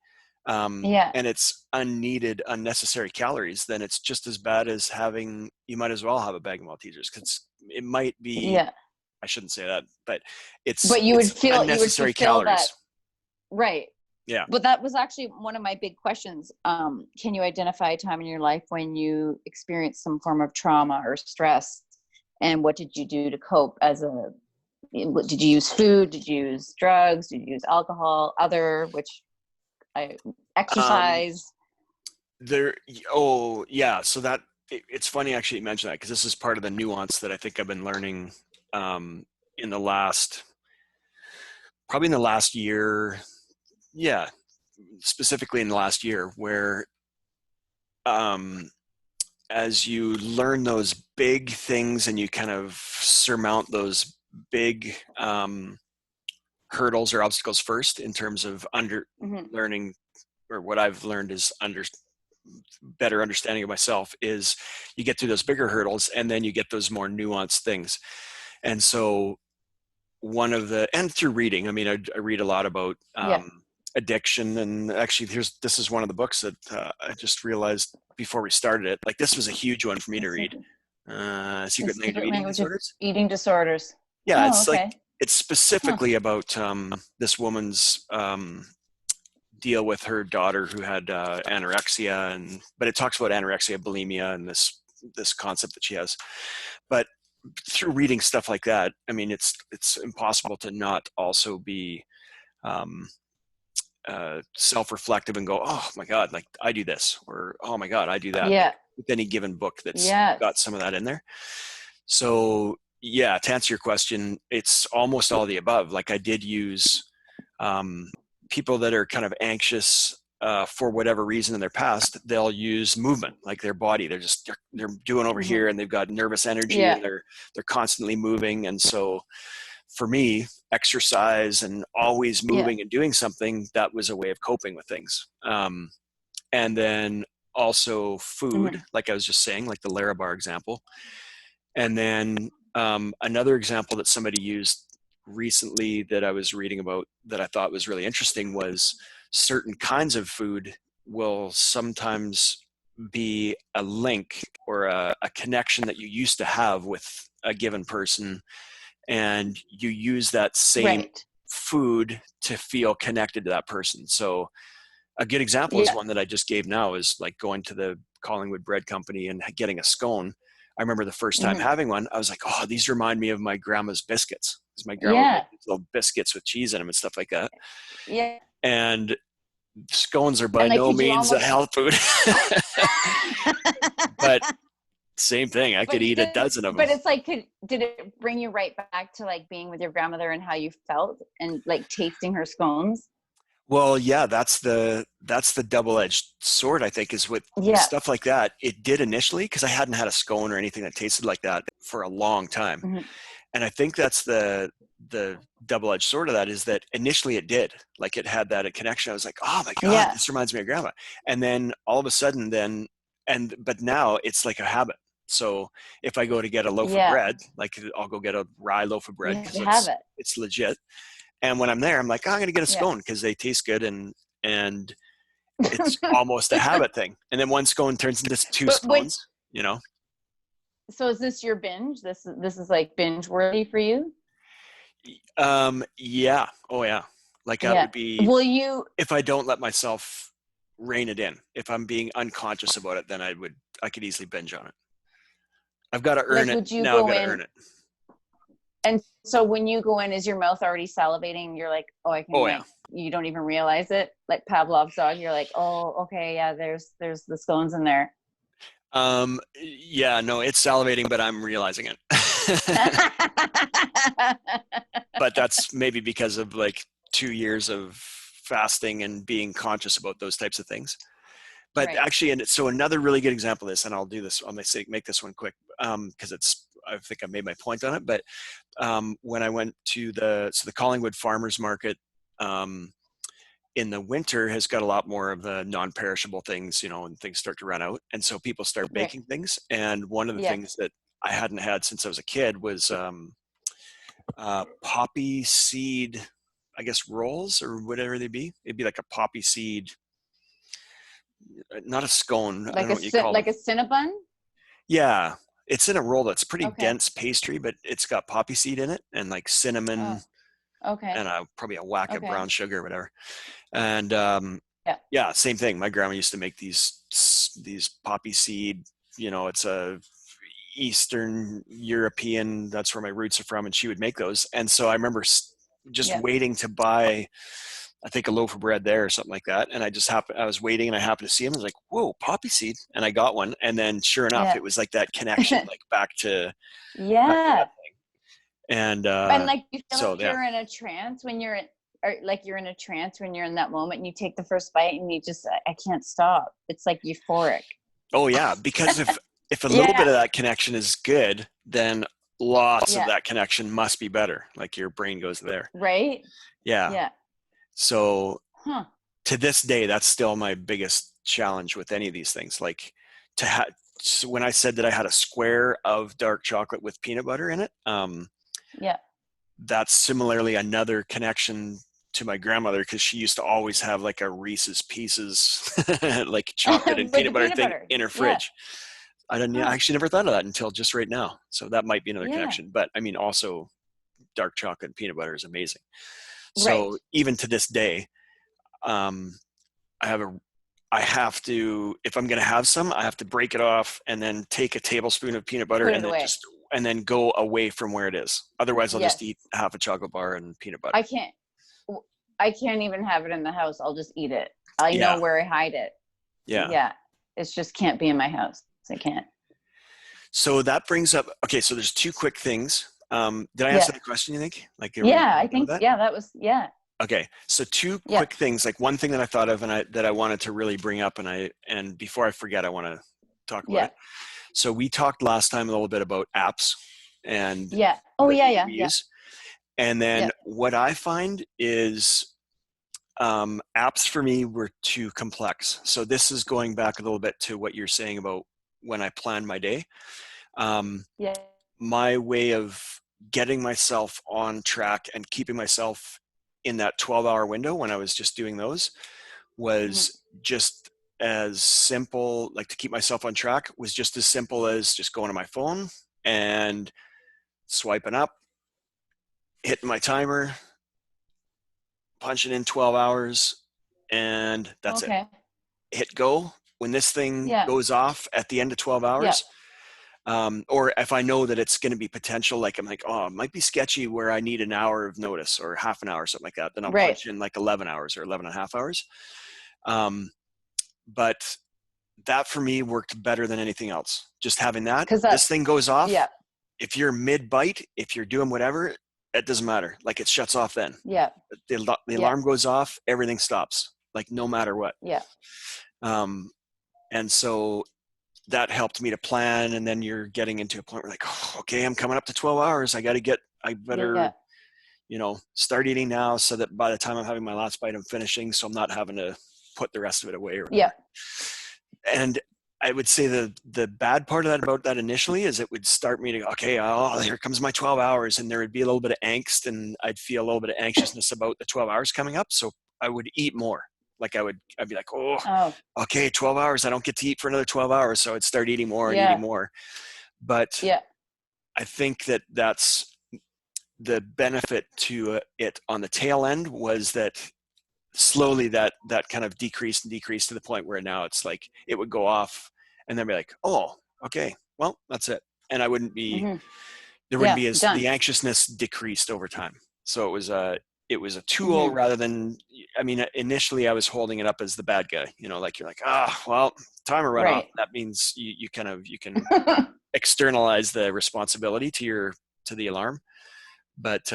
Yeah, and it's unneeded, unnecessary calories, then it's just as bad as having, you might as well have a bag of Maltesers because it might be, yeah. I shouldn't say that, but But it's you would unnecessary fulfill that, calories. right? Yeah. But that was actually one of my big questions. Can you identify a time in your life when you experienced some form of trauma or stress, and what did you do to cope? Did you use food? Did you use drugs? Did you use alcohol? I Um, exercise. there. Oh, yeah. So it's funny actually you mention that because this is part of the nuance that I think I've been learning um, in the last, probably in the last year. Yeah, specifically in the last year, where um, as you learn those big things and you kind of surmount those big hurdles or obstacles first in terms of Hmm. learning, or what I've learned is better understanding of myself, is you get through those bigger hurdles and then you get those more nuanced things. And so and through reading, I mean, I read a lot about Yeah. addiction, and actually this is one of the books that I just realized before we started it, like this was a huge one for me to read. The Secret Language of secret Eating language of Disorders. eating disorders. Yeah, Oh, it's like, okay. it's Huh. specifically about this woman's deal with her daughter who had anorexia, but it talks about anorexia, bulimia, and this concept that she has. But through reading stuff like that, I mean, it's impossible to not also be um, self-reflective and go, oh my God, like I do this, or oh my God, I do that. Like Yeah. with any given book that's got Yes. some of that in there. So yeah, to answer your question, it's almost all the above. Like I did use um, people that are kind of anxious for whatever reason in their past, they'll use movement, like their body. They're doing over Hmm. here, and they've got nervous energy, Yeah. and they're constantly moving. And so for me, exercise and always Yeah. moving and doing something, that was a way of coping with things. And then also food, Hmm. like I was just saying, like the Larabar example. And then another example that somebody used recently that I was reading about that I thought was really interesting was certain kinds of food will sometimes be a link or a connection that you used to have with a given person, and you use that same Right. food to feel connected to that person. So a good example is Yeah. one that I just gave now, is like going to the Collingwood Bread Company and getting a scone. I remember the first time Hmm. having one, I was like, oh, these remind me of my grandma's biscuits. Because my grandma would make Yeah. these little biscuits with cheese in them and stuff like that. Yeah. And scones are by And like, no could you means a almost? health food, but same thing. I could eat a dozen of them. But it's like, did it bring you right back to like being with your grandmother and how you felt and like tasting her scones? Well, yeah, that's the double-edged sword, I think, is with Yeah. stuff like that. It did initially because I hadn't had a scone or anything that tasted like that for a long time. Hmm. And I think that's the double-edged sword of that, is that initially it did. Like it had that connection. I was like, oh my God, Yeah. this reminds me of grandma. And then all of a sudden but now it's like a habit. So if I go to get a loaf of Yeah. bread, like I'll go get a rye loaf of You bread have because to have it. it's legit. And when I'm there, I'm like, oh, I'm going to get a Yeah. scone because they taste good, and it's almost a habit thing. And then one scone turns into two But when, scones, you know? so is this your binge? This is like binge worthy for you? Yeah. Oh yeah. Like that Yeah. would be, Will you, if I don't let myself rein it in. If I'm being unconscious about it, then I could easily binge on it. I've got to earn like, it. would you Now I've go got to in? earn it. And so when you go in, is your mouth already salivating? You're like, oh, I can Oh yeah. like, you don't even realize it. Like Pavlov's dog, you're like, oh, okay, yeah, there's the scones in there. Yeah, no, it's salivating, but I'm realizing it. But that's maybe because of like 2 years of fasting and being conscious about those types of things. But Right. actually, and so another really good example of this, and I'll do this, I'm going to make this one quick, because I think I made my point on it. But when I went to the Collingwood Farmers Market, in the winter has got a lot more of the non-perishable things, and things start to run out. And so people start Right. baking things. And one of the Yeah. things that I hadn't had since I was a kid was poppy seed, I guess, rolls or whatever they be. It'd be like a poppy seed, not a scone. I don't know what you call like them. a Cinnabon? Yeah. It's in a roll that's pretty Okay. dense pastry, but it's got poppy seed in it and like cinnamon Okay. and probably a whack of Okay. brown sugar or whatever. And Yeah. same thing. My grandma used to make these poppy seed, it's a Eastern European, that's where my roots are from, and she would make those. And so I remember just waiting to buy, I think, a loaf of bread there or something like that. And I was waiting and I happened to see them. I was like, whoa, poppy seed. And I got one. And then sure enough, it was like that connection, like back to Yeah. that thing. And like you feel so like you're in a trance when you're in a trance when you're in that moment and you take the first bite and you just, I can't stop. It's like euphoric. Oh yeah. Because if a little bit of that connection is good, then lots of that connection must be better. Like your brain goes there. Right. Yeah. Yeah. So to this day, that's still my biggest challenge with any of these things. Like so when I said that I had a square of dark chocolate with peanut butter in it, that's similarly another connection to my grandmother, because she used to always have like a Reese's Pieces, like chocolate and peanut butter thing in her fridge. I actually never thought of that until just right now. So that might be another connection. But I mean, also dark chocolate and peanut butter is amazing. So even to this day, I have to, if I'm going to have some, I have to break it off and then take a tablespoon of peanut butter and then go away from where it is. Otherwise I'll just eat half a chocolate bar and peanut butter. I can't even have it in the house. I'll just eat it. I know where I hide it. Yeah. It just can't be in my house. I can't. So that brings up, okay, so there's two quick things. Did I answer the question, you think? I think, that was. Okay. So two quick things, like one thing that I thought of and that I wanted to really bring up, and before I forget, I want to talk about it. So we talked last time a little bit about apps and we use. And then what I find is apps for me were too complex. So this is going back a little bit to what you're saying about when I plan my day. My way of getting myself on track and keeping myself in that 12-hour window when I was just doing those was just as simple, like to keep myself on track was just as simple as just going to my phone and swiping up, hitting my timer, punching in 12 hours, and that's it. Hit go. When this thing goes off at the end of 12 hours, or if I know that it's going to be potential, like I'm like, oh, it might be sketchy where I need an hour of notice or half an hour or something like that, then I'll punch in like 11 hours or 11 and a half hours. But that for me worked better than anything else. Just having that, this thing goes off. If you're mid-bite, if you're doing whatever, it doesn't matter. Like it shuts off then. The alarm goes off, everything stops, like no matter what. And so that helped me to plan. And then you're getting into a point where like, oh, okay, I'm coming up to 12 hours. I better, start eating now so that by the time I'm having my last bite, I'm finishing. So I'm not having to put the rest of it away. Or whatever. And I would say the bad part of that about that initially is it would start me to go, okay, here comes my 12 hours. And there would be a little bit of angst and I'd feel a little bit of anxiousness about the 12 hours coming up. So I would eat more. Like I'd be like, okay, 12 hours. I don't get to eat for another 12 hours. So I'd start eating more and eating more. But I think that's the benefit to it on the tail end was that slowly that kind of decreased to the point where now it's like it would go off and then be like, oh, okay, well, that's it. And I wouldn't be, there wouldn't be the anxiousness decreased over time. So it was a tool rather than, initially I was holding it up as the bad guy, like you're like, well, timer run off. That means you can externalize the responsibility to the alarm. But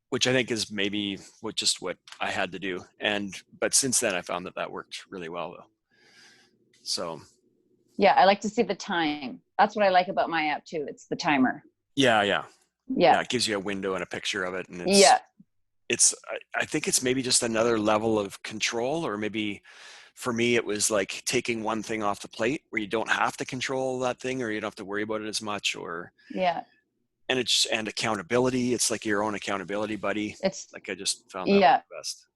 which I think is maybe what I had to do. But since then I found that worked really well though. So Yeah, I like to see the time. That's what I like about my app too. It's the timer. yeah. Yeah. It gives you a window and a picture of it. And Yeah. I think it's maybe just another level of control, or maybe for me, it was like taking one thing off the plate where you don't have to control that thing, or you don't have to worry about it as much, Yeah. and accountability. It's like your own accountability buddy. It's, Like I just found that yeah. the best.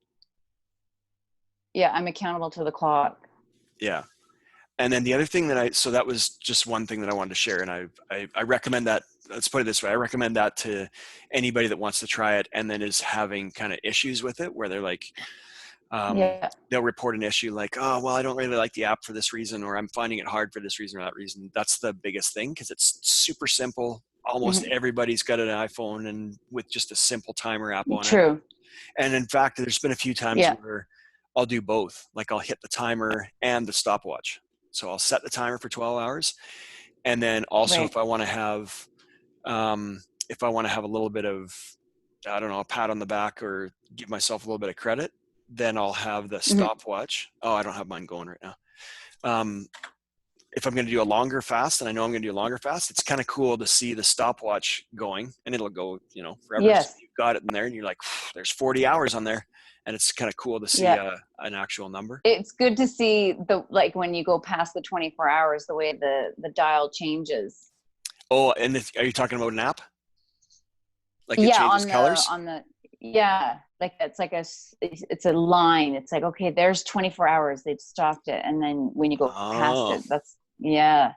Yeah. I'm accountable to the clock. Yeah. And then the other thing so that was just one thing that I wanted to share. And I recommend that, let's put it this way. I recommend that to anybody that wants to try it and then is having kind of issues with it, where they're like, Yeah. they'll report an issue like, oh, well, I don't really like the app for this reason, or I'm finding it hard for this reason or that reason. That's the biggest thing, because it's super simple. Almost everybody's got an iPhone and with just a simple timer app on it. True. And in fact, there's been a few times where I'll do both. Like I'll hit the timer and the stopwatch. So I'll set the timer for 12 hours. And then also if I want to have a little bit of, I don't know, a pat on the back or give myself a little bit of credit, then I'll have the stopwatch. Oh, I don't have mine going right now. If I'm going to do a longer fast, and I know I'm going to do a longer fast, it's kind of cool to see the stopwatch going, and it'll go, forever. Yes. So you've got it in there and you're like, there's 40 hours on there. And it's kind of cool to see an actual number. It's good to see like when you go past the 24 hours, the way the dial changes. Oh, and are you talking about an app? Like it changes colors? Like it's like it's a line. It's like, okay, there's 24 hours. They've stopped it. And then when you go past it,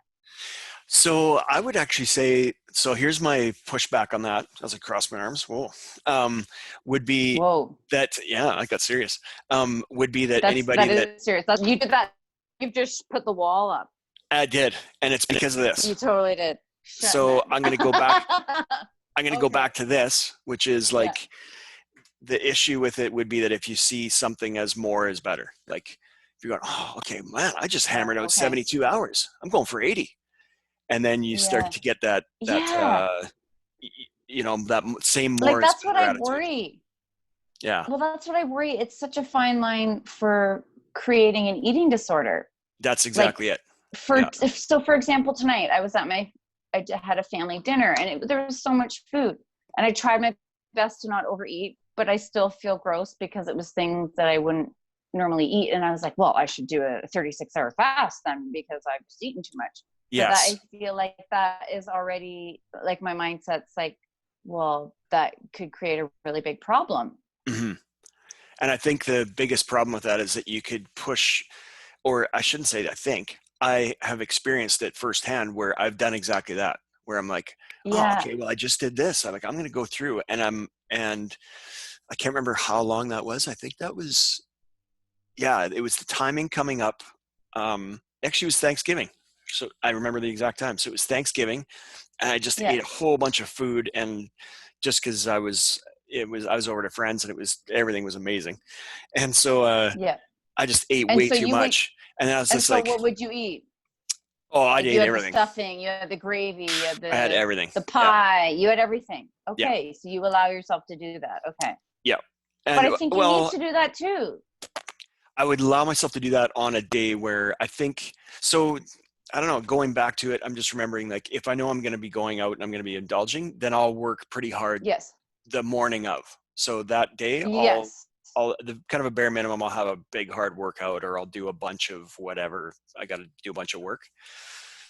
So I would actually say, so here's my pushback on that as I cross my arms. Would be that, I got serious. Would be that anybody that is serious. You did that. You've just put the wall up. I did. And it's because of this. You totally did. I'm going to go back. I'm going to go back to this, which is like the issue with it would be that if you see something as more is better, like if you're going, oh, okay, man, I just hammered out 72 hours. I'm going for 80. And then you start to get that same more. Like that's what I worry. Yeah. Well, that's what I worry. It's such a fine line for creating an eating disorder. That's exactly it. For example, tonight I had a family dinner and there was so much food, and I tried my best to not overeat, but I still feel gross because it was things that I wouldn't normally eat. And I was like, well, I should do a 36-hour fast then because I've just eaten too much. Yes. But I feel like that is already like my mindset's like, well, that could create a really big problem. Mm-hmm. And I think the biggest problem with that is that you could push, or I shouldn't say that, I have experienced it firsthand where I've done exactly that, where I'm like, okay, well, I just did this. I'm going to go through and I can't remember how long that was. I think that was, it was the timing coming up. Actually it was Thanksgiving. So I remember the exact time. So it was Thanksgiving and I just ate a whole bunch of food, and just cause I was over to friends and everything was amazing. And so, I just ate way too much. And I was just like, what would you eat? Oh, I ate everything. The stuffing, you had the gravy, you had I had everything. The pie, you had everything. Okay. So you allow yourself to do that. Okay. Yeah. But I think you need to do that too. I would allow myself to do that on a day where I think, so I don't know, going back to it, I'm just remembering, like, if I know I'm going to be going out and I'm going to be indulging, then I'll work pretty hard the morning of. So that day, I'll the kind of a bare minimum, I'll have a big hard workout, or I'll do a bunch of whatever. I got to do a bunch of work.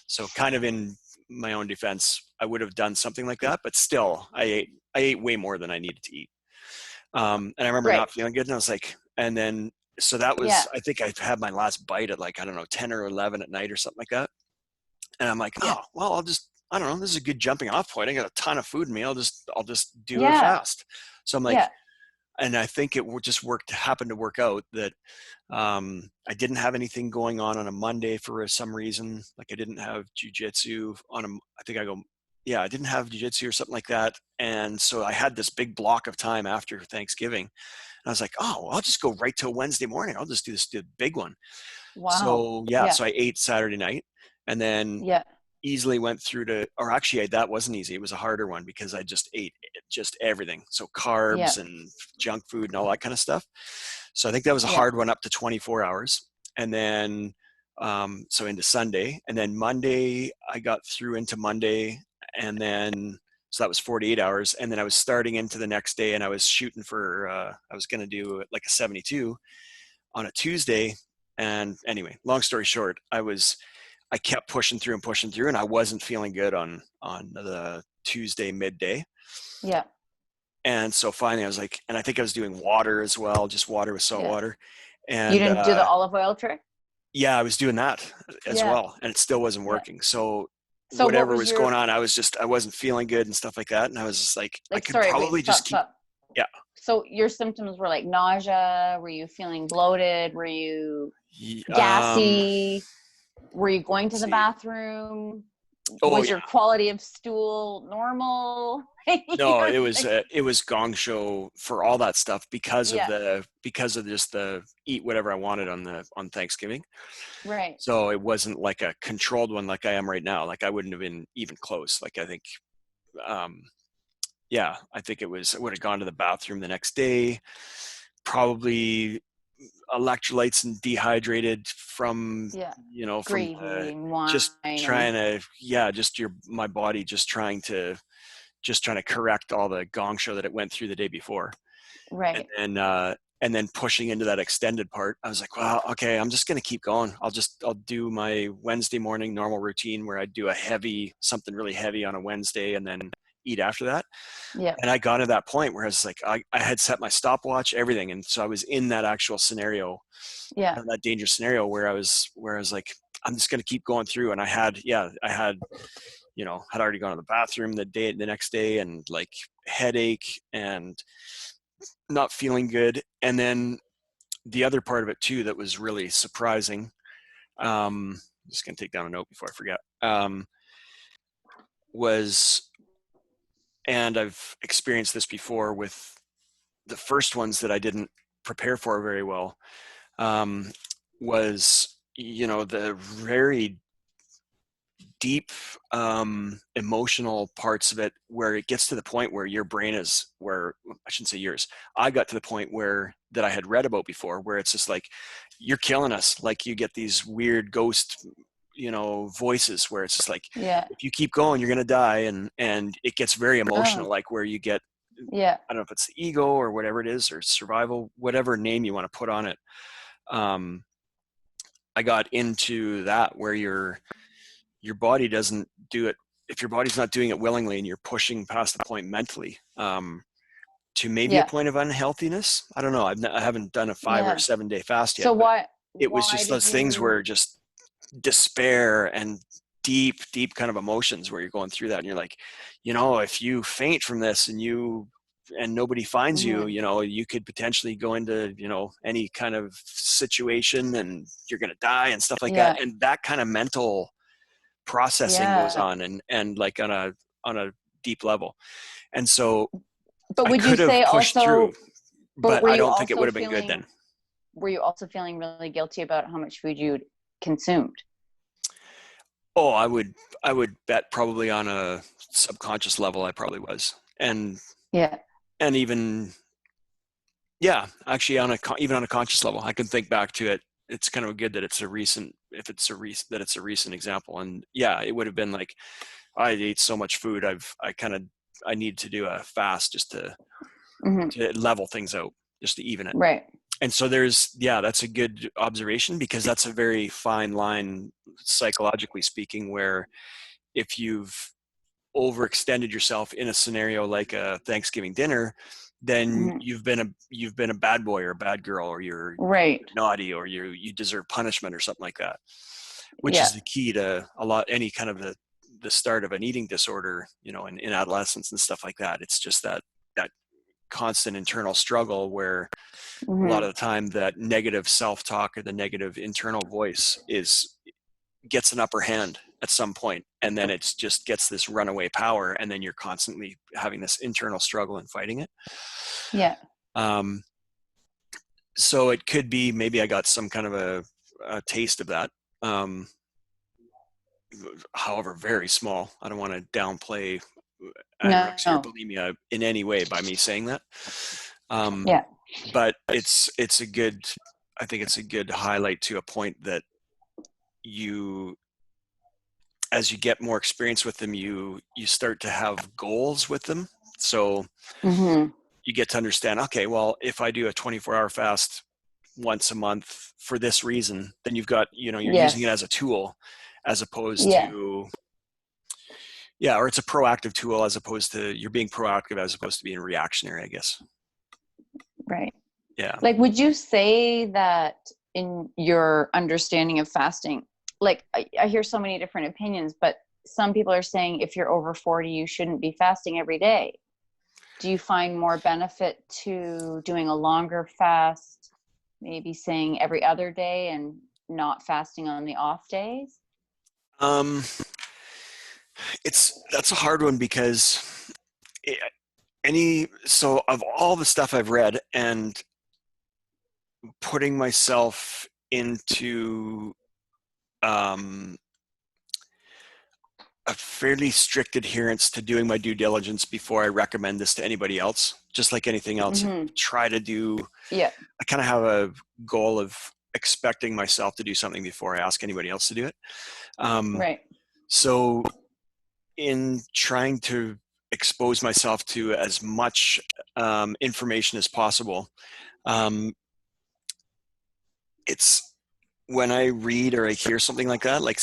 So kind of in my own defense, I would have done something like that, but still I ate way more than I needed to eat. And I remember not feeling good, and I was like, and then, so that was, I think I had my last bite at like, I don't know, 10 or 11 at night or something like that. And I'm like, oh, well, I don't know, this is a good jumping off point. I got a ton of food in me. I'll just do a fast. So I'm like, and I think it just happened to work out that I didn't have anything going on a Monday for some reason. Like I didn't have jujitsu I didn't have jujitsu or something like that. And so I had this big block of time after Thanksgiving. And I was like, oh, well, I'll just go right till Wednesday morning. I'll just do the big one. Wow. So, so I ate Saturday night, and then easily went through to, or actually that wasn't easy. It was a harder one because I just ate just everything. So Yeah. carbs and junk food and all that kind of stuff. So I think that was a Yeah. hard one up to 24 hours. And then, so into Sunday, and then Monday, I got through into Monday, and then, so that was 48 hours. And then I was starting into the next day, and I was shooting for, I was going to do like a 72 on a Tuesday. And anyway, long story short, I kept pushing through and pushing through, and I wasn't feeling good on the Tuesday midday. Yeah. And so finally I was like, and I think I was doing water as well, just water with salt Yeah. water. You And didn't do the olive oil trick? yeah, I was doing that as Yeah. well, and it still wasn't Yeah. working. So So what whatever was was going your, on, I wasn't feeling good and stuff like that. And I was just like, I like, could sorry, wait, probably just keep, stop. yeah. So your symptoms were like nausea? Were you feeling bloated? Were you Um, gassy? Were you going to let's the see. bathroom? Oh Was yeah. your quality of stool normal? No, You're like, it was gong show for all that stuff yeah, because of just the eat whatever I wanted on Thanksgiving. right. So it wasn't like a controlled one like I am right now. Like I wouldn't have been even close. Like I think, um, yeah, I think I would have gone to the bathroom the next day, probably electrolytes and dehydrated from, Yeah. from Gravy, just wine. trying to, yeah, just my body just trying to correct all the gong show that it went through the day before. And Right. and then pushing into that extended part, I was like, well, okay, I'm just going to keep going. I'll do my Wednesday morning normal routine where I do something really heavy on a Wednesday and then eat after that. Yeah. And I got to that point where I was like, I had set my stopwatch, everything. And so I was in that actual scenario, Yeah. that dangerous scenario where I was like, I'm just going to keep going through. And I had had already gone to the bathroom the next day, and like headache and not feeling good. And then the other part of it too that was really surprising, I'm just going to take down a note before I forget, was, and I've experienced this before with the first ones that I didn't prepare for very well, was, the very deep emotional parts of it, where it gets to the point where your brain is, where I shouldn't say yours, I got to the point where that I had read about before, where it's just like, you're killing us. Like you get these weird ghost voices where it's just like, Yeah. if you keep going you're going to die, and it gets very emotional, Oh, like where you get, yeah. I don't know if it's the ego or whatever it is, or survival, whatever name you want to put on it. um I got into that where your body doesn't do it, if your body's not doing it willingly and you're pushing past the point mentally, to maybe a Yeah. point of unhealthiness. I don't know. I haven't done a 5 or Yeah. 7 day fast yet, So but it was why just did those things where you, just despair and deep kind of emotions where you're going through that, and you're like, if you faint from this and nobody finds you, mhm, you could potentially go into, any kind of situation and you're going to die and stuff like that. yeah. And that kind of mental processing goes Yeah. on, and like on a deep level. And so But I would you could have say pushed through, also, but but were I you don't think it would also have been good then. really guilty about how much food you consumed? Oh, I would bet probably on a subconscious level I probably was. Yeah. And even, yeah, actually even on a conscious level, I can think back to it. It's kind of good that it's a recent, if it's a recent, that it's a recent example. And yeah, it would have been like, I ate so much food. I need to do a fast just Hmm. to level things out, just to even it. Right. And so that's a good observation, because that's a very fine line, psychologically speaking, where if you've overextended yourself in a scenario like a Thanksgiving dinner, then Hmm. you've been a bad boy or a bad girl, or you're Right. naughty, or you deserve punishment or something like that, which Yeah. is the key to any kind of the start of an eating disorder, in adolescence and stuff like that. It's just that constant internal struggle where a lot Hmm. of the time that negative self-talk or the negative internal voice gets an upper hand at some point, and then it's just gets this runaway power, and then you're constantly having this internal struggle and fighting it. Yeah. um, so it could be maybe I got some kind of a taste of that. um, however very small. I don't want to downplay anorexia or No. bulimia in any way by me saying that. Yeah. But it's a good, I think it's a good highlight to a point that you, as you get more experience with them, you start to have goals with them. So Mm-hmm. you get to understand, okay, well, if I do a 24-hour fast once a month for this reason, then you've got, you're using it Yes. as a tool as opposed Yeah. to, yeah, or it's a proactive tool as opposed to, you're being proactive as opposed to being reactionary, I guess. Right. Yeah. Like, would you say that in your understanding of fasting, like I hear so many different opinions, but some people are saying if you're over 40, you shouldn't be fasting every day. Do you find more benefit to doing a longer fast, maybe saying every other day and not fasting on the off days? Um, that's a hard one because it, so of all the stuff I've read and putting myself into um, a fairly strict adherence to doing my due diligence before I recommend this to anybody else, just like anything else. Mm-hmm. Try to do, Yeah. I kind of have a goal of expecting myself to do something before I ask anybody else to do it. Right. So in trying to expose myself to as much information as possible, it's when I read or I hear something like that, like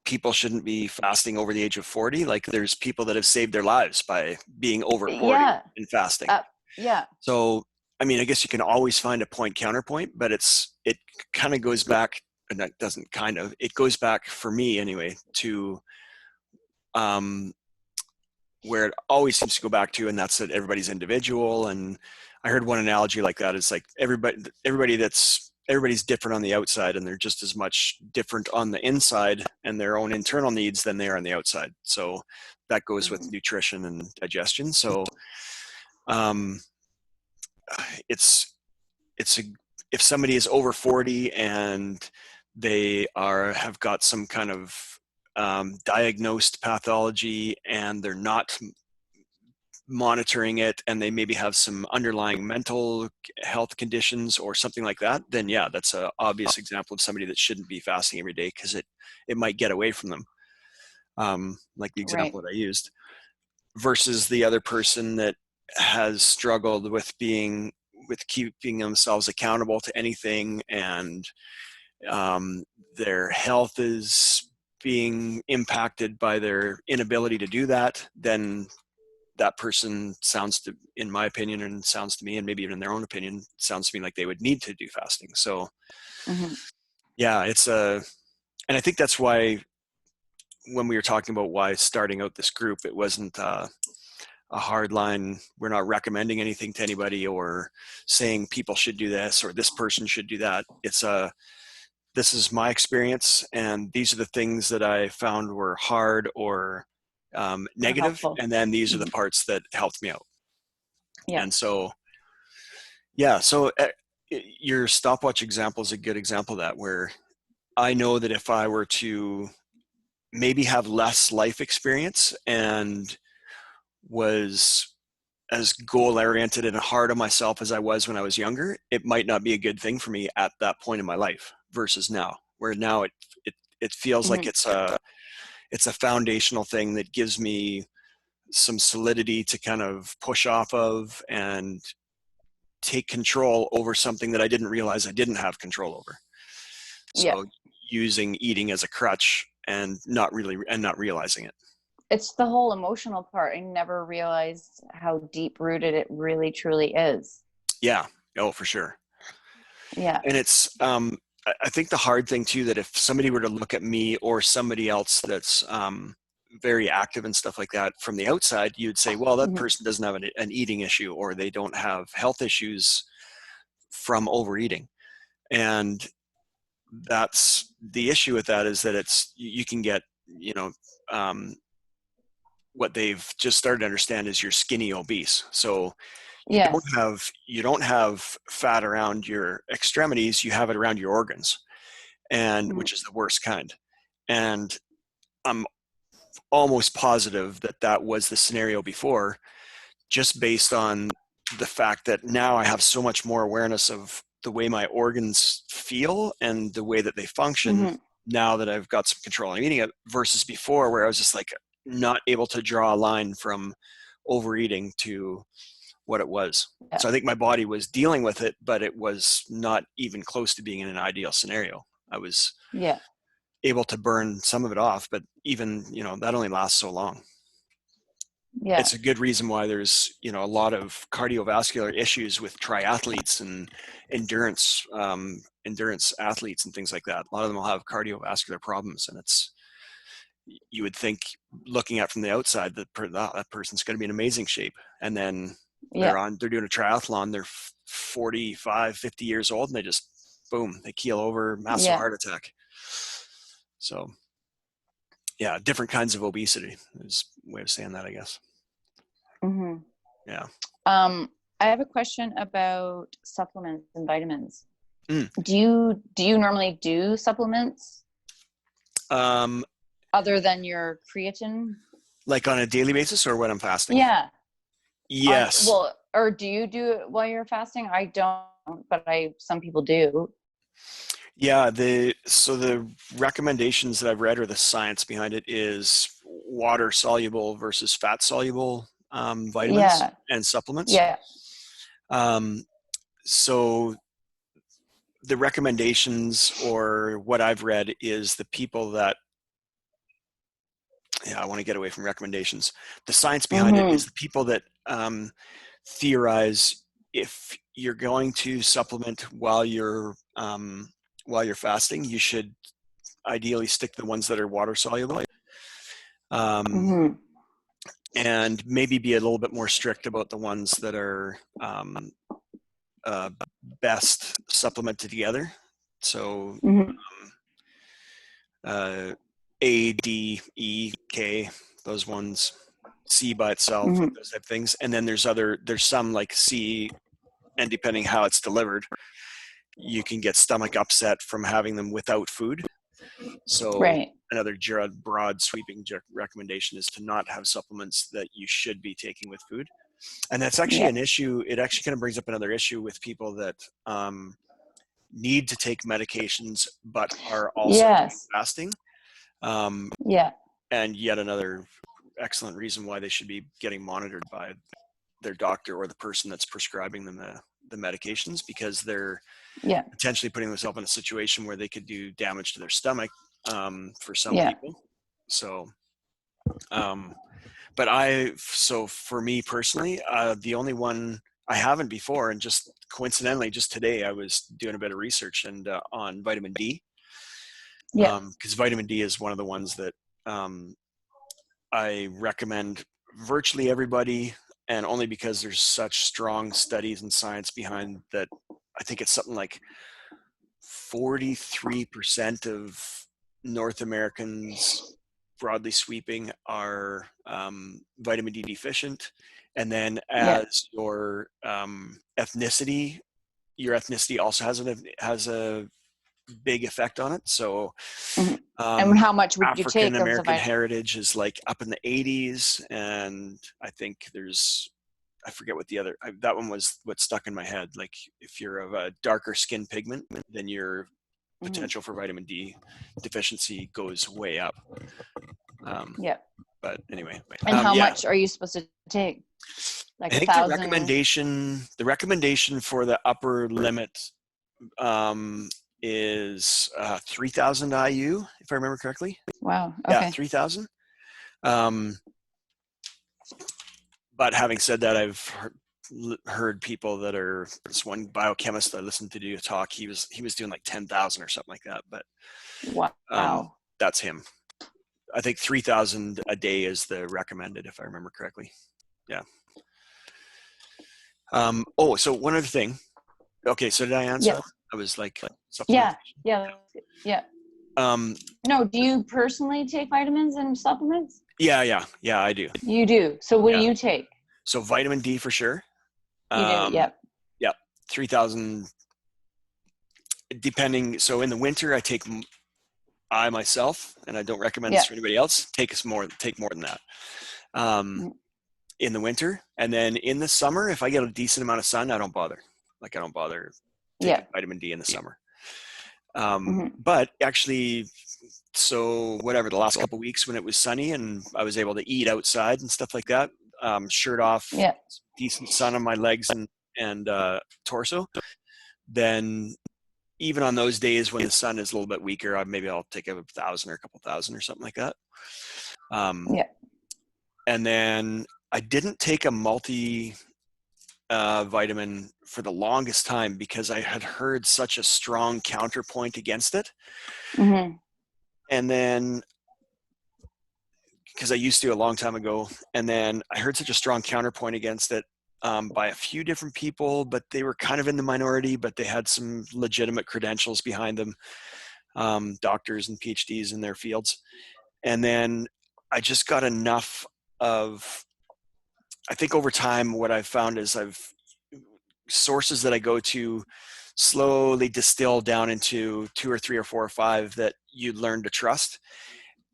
people shouldn't be fasting over the age of 40. Like there's people that have saved their lives by being over 40 Yeah. and fasting. Yeah. So, I mean, I guess you can always find a point counterpoint, but it kind of goes back, and that doesn't kind of, it goes back for me anyway to um, where it always seems to go back to, and that's that everybody's individual. And I heard one analogy like that. It's like everybody's different on the outside, and they're just as much different on the inside and their own internal needs than they are on the outside. So that goes with Mm-hmm. nutrition and digestion. So um, it's a, if somebody is over 40 and they have got some kind of diagnosed pathology and they're not monitoring it and they maybe have some underlying mental health conditions or something like that, then yeah, that's an obvious example of somebody that shouldn't be fasting every day because it might get away from them, like the Right. example that I used, versus the other person that has struggled with keeping themselves accountable to anything, and their health is being impacted by their inability to do that. Then that person sounds to, in my opinion, and sounds to me, and maybe even in their own opinion, sounds to me like they would need to do fasting. So Mm-hmm. yeah, and I think that's why when we were talking about why starting out this group, it wasn't a hard line. We're not recommending anything to anybody or saying people should do this or this person should do that. It's this is my experience, and these are the things that I found were hard or Or negative, helpful. and then these are the Mm-hmm. parts that helped me out. Yeah. And so, yeah, so your stopwatch example is a good example of that, where I know that if I were to maybe have less life experience and was as goal oriented and hard on myself as I was when I was younger, it might not be a good thing for me at that point in my life versus now, where now it feels like Mm-hmm. it's a foundational thing that gives me some solidity to kind of push off of and take control over something that I didn't realize I didn't have control over. Yeah. So using eating as a crutch and not realizing it. It's the whole emotional part. I never realized how deep rooted it really truly is. Yeah. Oh, for sure. Yeah. And it's I think the hard thing too, that if somebody were to look at me or somebody else that's very active and stuff like that from the outside, you'd say, well, that Mm-hmm. person doesn't have an eating issue, or they don't have health issues from overeating. And that's the issue with that, is that you can get, you know, um, what they've just started to understand is you're skinny obese. So Yes. you don't have fat around your extremities, you have it around your organs. and which is the worst kind. And I'm almost positive that that was the scenario before, just based on the fact that now I have so much more awareness of the way my organs feel and the way that they function now that I've got some control on eating it, versus before where I was just like not able to draw a line from overeating to what it was. Yeah. So I think my body was dealing with it, but it was not even close to being in an ideal scenario. I was able to burn some of it off, but even, that only lasts so long. Yeah. It's a good reason why there's, a lot of cardiovascular issues with triathletes and endurance athletes and things like that. A lot of them will have cardiovascular problems, and you would think, looking at from the outside, that person's going to be in amazing shape. And then they're doing a triathlon, they're 45, 50 years old, and they just, boom, they keel over, massive heart attack. So yeah, different kinds of obesity is a way of saying that, I guess. Yeah. I have a question about supplements and vitamins. Do you normally do supplements? Other than your creatine? Like on a daily basis, or when I'm fasting? Yeah. Yes. Or do you do it while you're fasting? I don't, but some people do. Yeah, the recommendations that I've read, or the science behind it, is water soluble versus fat soluble vitamins and supplements. Yeah. So the recommendations, or what I've read, is the people that, I want to get away from recommendations. The science behind it is the people that theorize, if you're going to supplement while you're fasting, you should ideally stick to the ones that are water soluble, and maybe be a little bit more strict about the ones that are best supplemented together. So A, D, E, K, those ones, C by itself, those type of things. And then there's some like C, and depending how it's delivered, you can get stomach upset from having them without food. So another broad sweeping recommendation is to not have supplements that you should be taking with food. And that's actually an issue. It actually kind of brings up another issue with people that need to take medications but are also doing fasting. And yet another excellent reason why they should be getting monitored by their doctor or the person that's prescribing them the medications, because they're potentially putting themselves in a situation where they could do damage to their stomach for some people. So so for me personally, the only one I haven't before, and just coincidentally just today I was doing a bit of research and on vitamin D. Because vitamin D is one of the ones that I recommend virtually everybody, and only because there's such strong studies and science behind that. I think it's something like 43% of North Americans, broadly sweeping, are vitamin D deficient. And then as your ethnicity also has a big effect on it. So and how much would you take African American heritage is like up in the 80s, and I think I forget what that one was, what stuck in my head. Like, if you're of a darker skin pigment, then your potential for vitamin D deficiency goes way up. But anyway. And how much are you supposed to take? Like I think the recommendation for the upper limit is 3,000 IU, if I remember correctly. Wow. Okay. Yeah, 3,000. But having said that, I've heard people that are, this one biochemist I listened to do a talk, he was doing like 10,000 or something like that. But wow, that's him. I think 3,000 a day is the recommended, if I remember correctly. Yeah. So one other thing. Okay, so did I answer? Yes. I was like, yeah. No, do you personally take vitamins and supplements? Yeah, I do. You do. So what do you take? So vitamin D for sure. You do. Yep. 3,000. depending. So in the winter, I myself, and I don't recommend this Yeah. for anybody else, take more than that. In the winter, and then in the summer, if I get a decent amount of sun, I don't bother. Like I don't bother taking vitamin D in the summer. But actually, so whatever, the last couple of weeks when it was sunny and I was able to eat outside and stuff like that, shirt off, decent sun on my legs and torso, then even on those days when the sun is a little bit weaker, maybe I'll take 1,000 or a couple thousand or something like that. And then I didn't take a vitamin for the longest time because I had heard such a strong counterpoint against it. And then, because I used to a long time ago, and then I heard such a strong counterpoint against it by a few different people, but they were kind of in the minority, but they had some legitimate credentials behind them, doctors and PhDs in their fields. And then I just got enough of, I think over time, what I've found is sources that I go to slowly distill down into 2 or 3 or 4 or 5 that you learn to trust.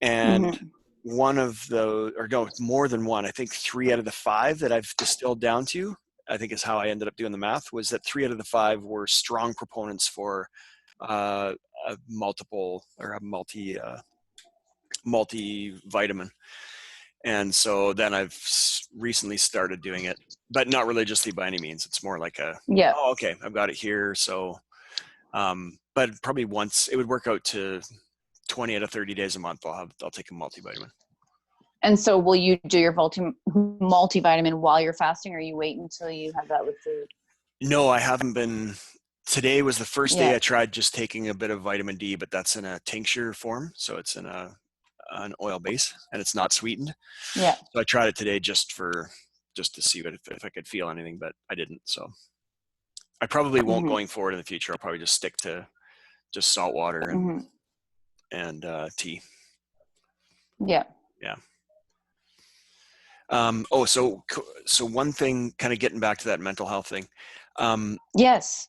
And one of the, or no, more than one, I think 3 out of the 5 that I've distilled down to, I think is how I ended up doing the math, was that 3 out of the 5 were strong proponents for a multivitamin. And so then I've recently started doing it, but not religiously by any means. It's more like oh, okay, I've got it here. So, but probably once, it would work out to 20 out of 30 days a month, I'll take a multivitamin. And so will you do your multivitamin while you're fasting, or you wait until you have that with food? No, I haven't been. Today was the first day I tried just taking a bit of vitamin D, but that's in a tincture form. So it's in an oil base and it's not sweetened. Yeah. So I tried it today just to see if I could feel anything, but I didn't. So I probably won't going forward in the future. I'll probably just stick to just salt water and tea. Yeah. Yeah. So one thing, kind of getting back to that mental health thing. Yes.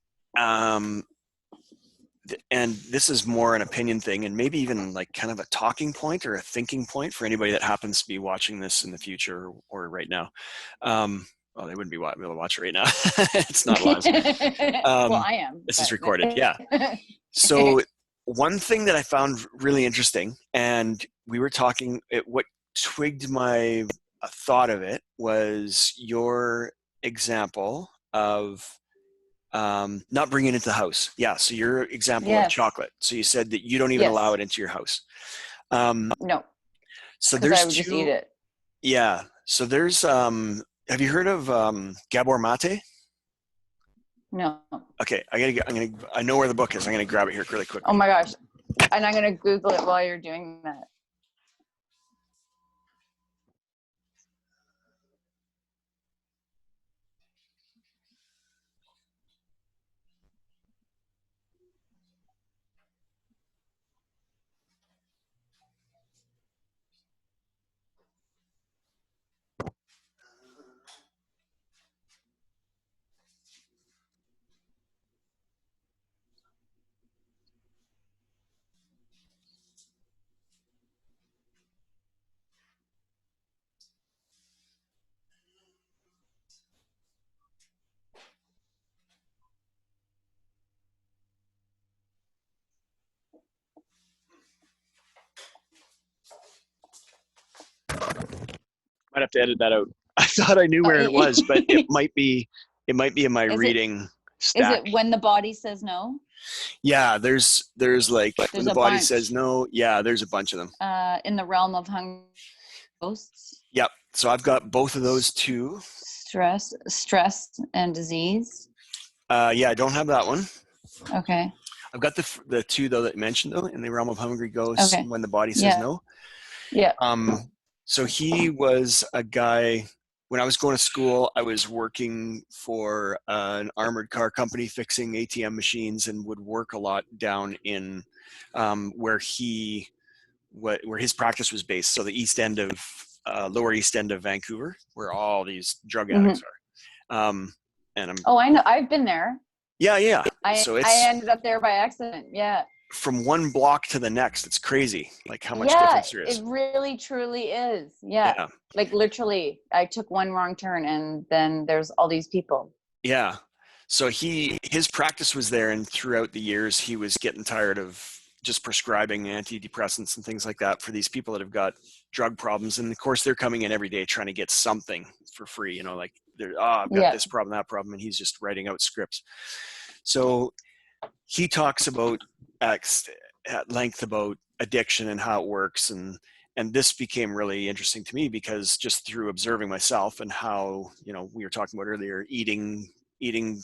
And this is more an opinion thing, and maybe even like kind of a talking point or a thinking point for anybody that happens to be watching this in the future or right now. Well, they wouldn't be able to watch it right now. It's not live. Well, I am. This is recorded. Yeah. So one thing that I found really interesting, and we were talking, what twigged my thought of it was your example of not bringing it into the house. Yeah. So your example of chocolate. So you said that you don't even allow it into your house. No. So there's I would just eat it. Yeah. So there's, have you heard of Gabor Mate? No. Okay. I know where the book is. I'm going to grab it here really quick. Oh my gosh. And I'm going to Google it while you're doing that. Might have to edit that out. I thought I knew where it was, but it might be in my reading stack. Is it When the Body Says No? Yeah, there's like When the Body Says No. Yeah, there's a bunch of them. In the Realm of Hunger Ghosts. Yep. So I've got both of those too. Stress and Disease. Yeah, I don't have that one. Okay. I've got the two though that you mentioned though, In the Realm of Hungry Ghosts, When the Body Says No. Yeah. So he was a guy, when I was going to school, I was working for an armored car company fixing ATM machines, and would work a lot down in where his practice was based. So the lower east end of Vancouver, where all these drug addicts are. And I know, I've been there. Yeah, yeah. I So I it's ended up there by accident. Yeah. from one block to the next. It's crazy, like how much Yeah, difference there it is. really truly is. Yeah. Yeah, Like literally, I took one wrong turn and then there's all these people. yeah. So his practice was there, and throughout the years, he was getting tired of just prescribing antidepressants and things like that for these people that have got drug problems. And of course, they're coming in every day trying to get something for free. You know, like they're, I've got Yeah. this problem, that problem, and he's just writing out scripts. So he talks about at length about addiction and how it works, and this became really interesting to me because just through observing myself and how, we were talking about earlier, eating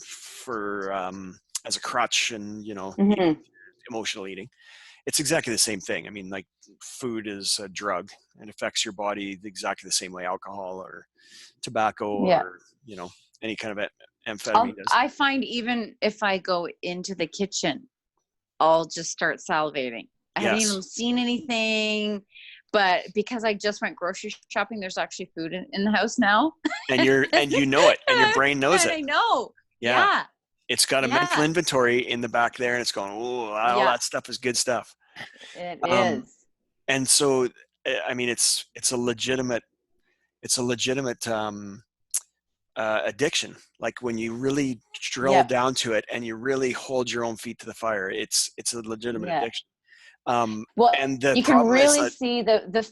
for as a crutch, and eating, Hmm. emotional eating, it's exactly the same thing. I mean, like, food is a drug and affects your body exactly the same way alcohol or tobacco Yeah. or any kind of amphetamine does. I find even if I go into the kitchen, I'll just start salivating. I haven't Yes. even seen anything, but because I just went grocery shopping, there's actually food in the house now. And you know it, and your brain knows And it. I know. Yeah. Yeah. It's got a mental Yeah. inventory in the back there, and it's going, oh, all Yeah. that stuff is good stuff. It Um, is. and so, I mean, it's a legitimate addiction. Like when you really drill Yeah. down to it and you really hold your own feet to the fire, it's a legitimate Yeah. addiction. Um, Well, and the you can problem is really that, see the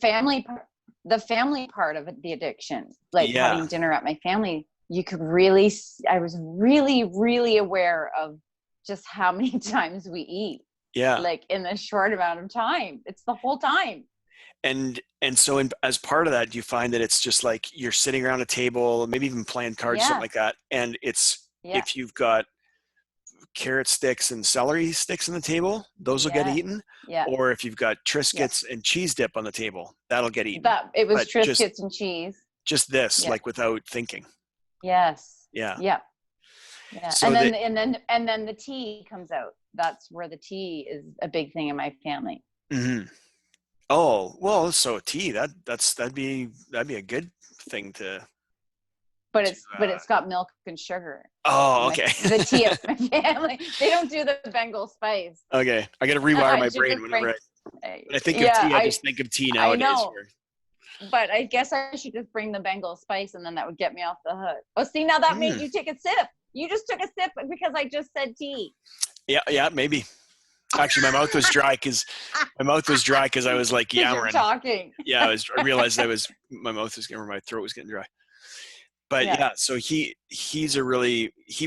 family part of it, the addiction, like yeah, having dinner at my family. You could really, I was really, really aware of just how many times we eat, yeah. like in a short amount of time. It's the whole time. And so as part of that, you find that it's just like you're sitting around a table, maybe even playing cards, something Yeah. like that. And it's, Yeah. if you've got carrot sticks and celery sticks on the table, those will get Yeah. eaten. Yeah. Or if you've got Yeah. Triscuits and cheese dip on the table, that'll get eaten. That it was But just Triscuits and cheese. just this, Yeah. like without thinking. Yes. Yeah. Yeah. Yeah. So that, And then the tea comes out. That's where the tea is a big thing in my family. mm-hmm. Oh, well, so tea, that'd be a good thing to But to it's got milk and sugar. oh, And okay. the tea of my family. They don't do the Bengal spice. Okay. I got to rewire I my should brain just whenever bring. when I think of Yeah, tea, I just think of tea I nowadays. know, but I guess I should just bring the Bengal spice, and then that would get me off the hook. Oh, see, now that made you take a sip. You just took a sip because I just said tea. Yeah, maybe. Actually, my mouth was dry because I was like Because you're yammering. talking. Yeah, I realized my mouth was getting, my throat was getting dry. But yeah, so he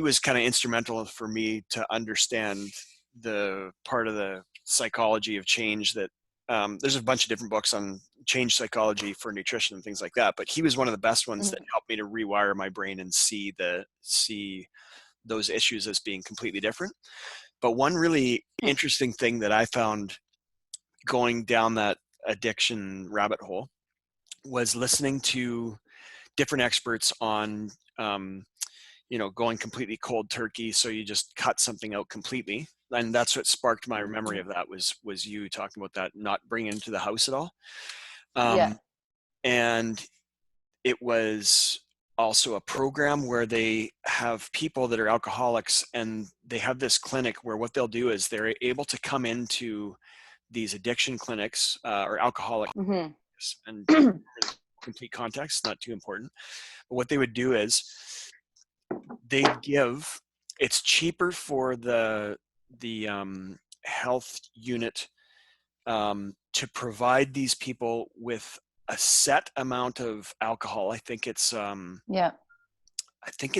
was kind of instrumental for me to understand the part of the psychology of change that there's a bunch of different books on change psychology for nutrition and things like that. But he was one of the best ones that helped me to rewire my brain and see those issues as being completely different. But one really interesting thing that I found going down that addiction rabbit hole was listening to different experts on going completely cold turkey, so you just cut something out completely. And that's what sparked my memory of that was you talking about that, not bringing it into the house at all. Yeah. And it was also a program where they have people that are alcoholics, and they have this clinic where what they'll do is they're able to come into these addiction clinics or alcoholic and complete context, not too important. But what they would do is it's cheaper for the health unit to provide these people with a set amount of alcohol. I think it's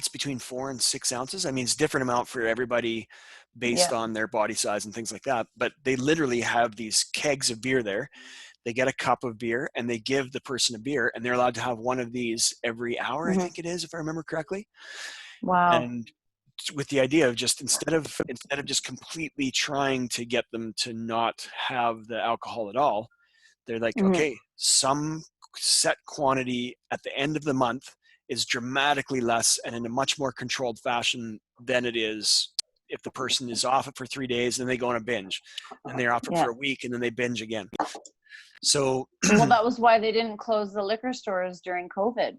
between 4 and 6 ounces. I mean, it's a different amount for everybody based on their body size and things like that. But they literally have these kegs of beer there. They get a cup of beer and they give the person a beer, and they're allowed to have one of these every hour, I think it is, if I remember correctly. Wow. And with the idea of just instead of just completely trying to get them to not have the alcohol at all, they're like, okay, some set quantity at the end of the month is dramatically less and in a much more controlled fashion than it is if the person is off it for 3 days and they go on a binge, and they're off it for a week and then they binge again. So well, that was why they didn't close the liquor stores during COVID.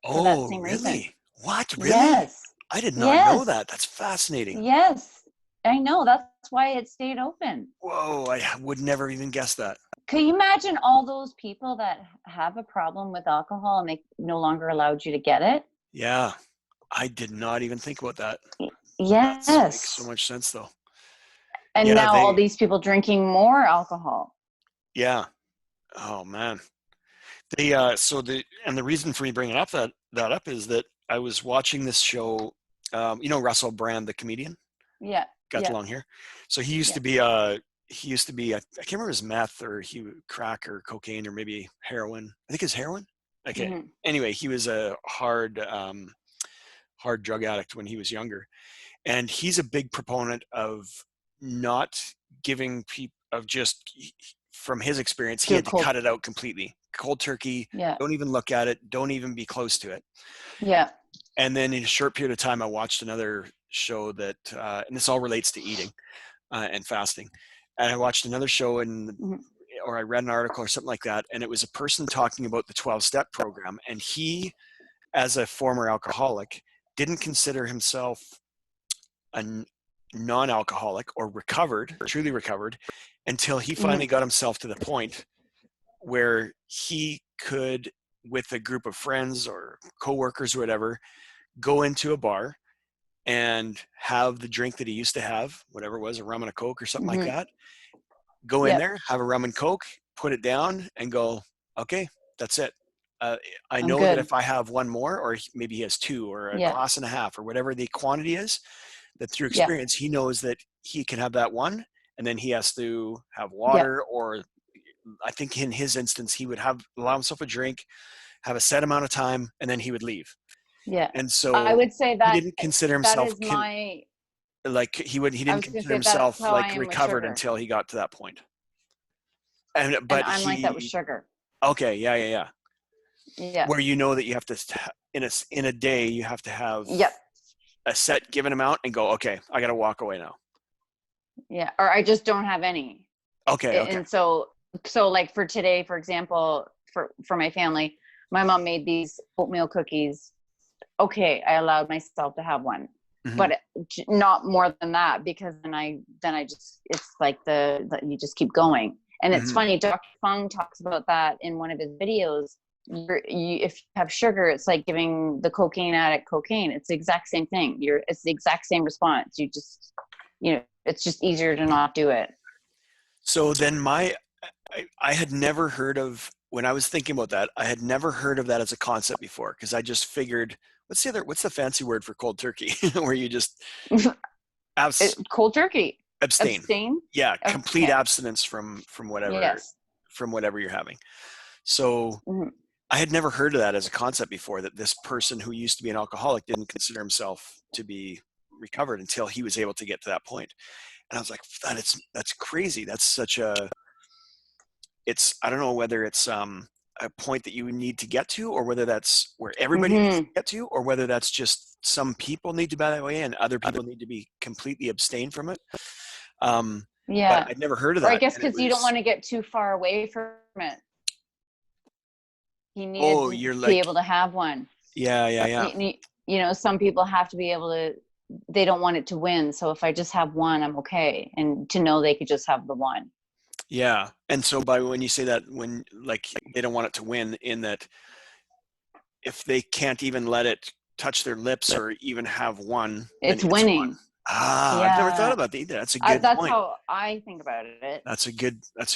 For that same reason. What? Really? Yes. I did not know Yes. that. That's fascinating. Yes. I know. That's why it stayed open. Whoa, I would never even guess that. Can you imagine all those people that have a problem with alcohol and they no longer allowed you to get it? Yeah, I did not even think about that. That makes so Yes. much sense, though. And Yeah, now all these people drinking more alcohol. yeah. Oh man. And the reason for me bringing up that up is that I was watching this show. Russell Brand, the comedian, Yeah. got Yeah. long hair. So he used Yeah. to be I can't remember his meth or crack or cocaine or maybe heroin. I think it's heroin. Okay. Mm-hmm. Anyway, he was a hard drug addict when he was younger, and he's a big proponent of not giving people of just from his experience, he Do a had to cold. cut it out completely. Cold turkey. Yeah. Don't even look at it. Don't even be close to it. Yeah. And then in a short period of time, I watched another show that, and this all relates to eating and fasting. And I watched another show or I read an article or something like that. And it was a person talking about the 12-step program. And he, as a former alcoholic, didn't consider himself a non-alcoholic or truly recovered, until he finally got himself to the point where he could, with a group of friends or coworkers or whatever, go into a bar and have the drink that he used to have, whatever it was, a rum and a Coke or something like that. Go in there, have a rum and Coke, put it down, and go, okay, that's it. I I'm know that good. if I have one more, or maybe he has two, or a glass and a half, or whatever the quantity is, that through experience, he knows that he can have that one, and then he has to have water, or I think in his instance, he would allow himself a drink, have a set amount of time, and then he would leave. Yeah. And so I would say that he didn't consider that himself is my. he I didn't was going to consider say that's himself how I like am with recovered sugar, until he got to that point. and But I'm like that with sugar. okay, yeah. Yeah. Where you know that you have to in a day you have to have a set given amount and go, okay, I got to walk away now. Yeah, or I just don't have any. Okay. And so like for today, for example, for my family, my mom made these oatmeal cookies. Okay, I allowed myself to have one, but not more than that, because then I just, it's like you just keep going. And it's funny, Dr. Fung talks about that in one of his videos. If you have sugar, it's like giving the cocaine addict cocaine. It's the exact same thing. It's the exact same response. You just, it's just easier to not do it. So then I had never heard of, when I was thinking about that, I had never heard of that as a concept before, because I just figured, what's the fancy word for cold turkey? Where you just cold turkey. Abstain. Yeah, Okay. complete abstinence from whatever from whatever you're having. So I had never heard of that as a concept before, that this person who used to be an alcoholic didn't consider himself to be recovered until he was able to get to that point. And I was like, that's crazy. That's such I don't know whether it's a point that you need to get to, or whether that's where everybody needs to get to, or whether that's just some people need to be that way and other people need to be completely abstain from it. But I'd never heard of that. Or I guess because you don't want to get too far away from it. He needed to be able to have one. Yeah. Some people have to be able to, they don't want it to win. So if I just have one, I'm okay. And to know they could just have the one. Yeah. And so when you say that, when like they don't want it to win, in that if they can't even let it touch their lips or even have one, it's winning. One. I've never thought about that either. That's a good point. That's how I think about it. That's a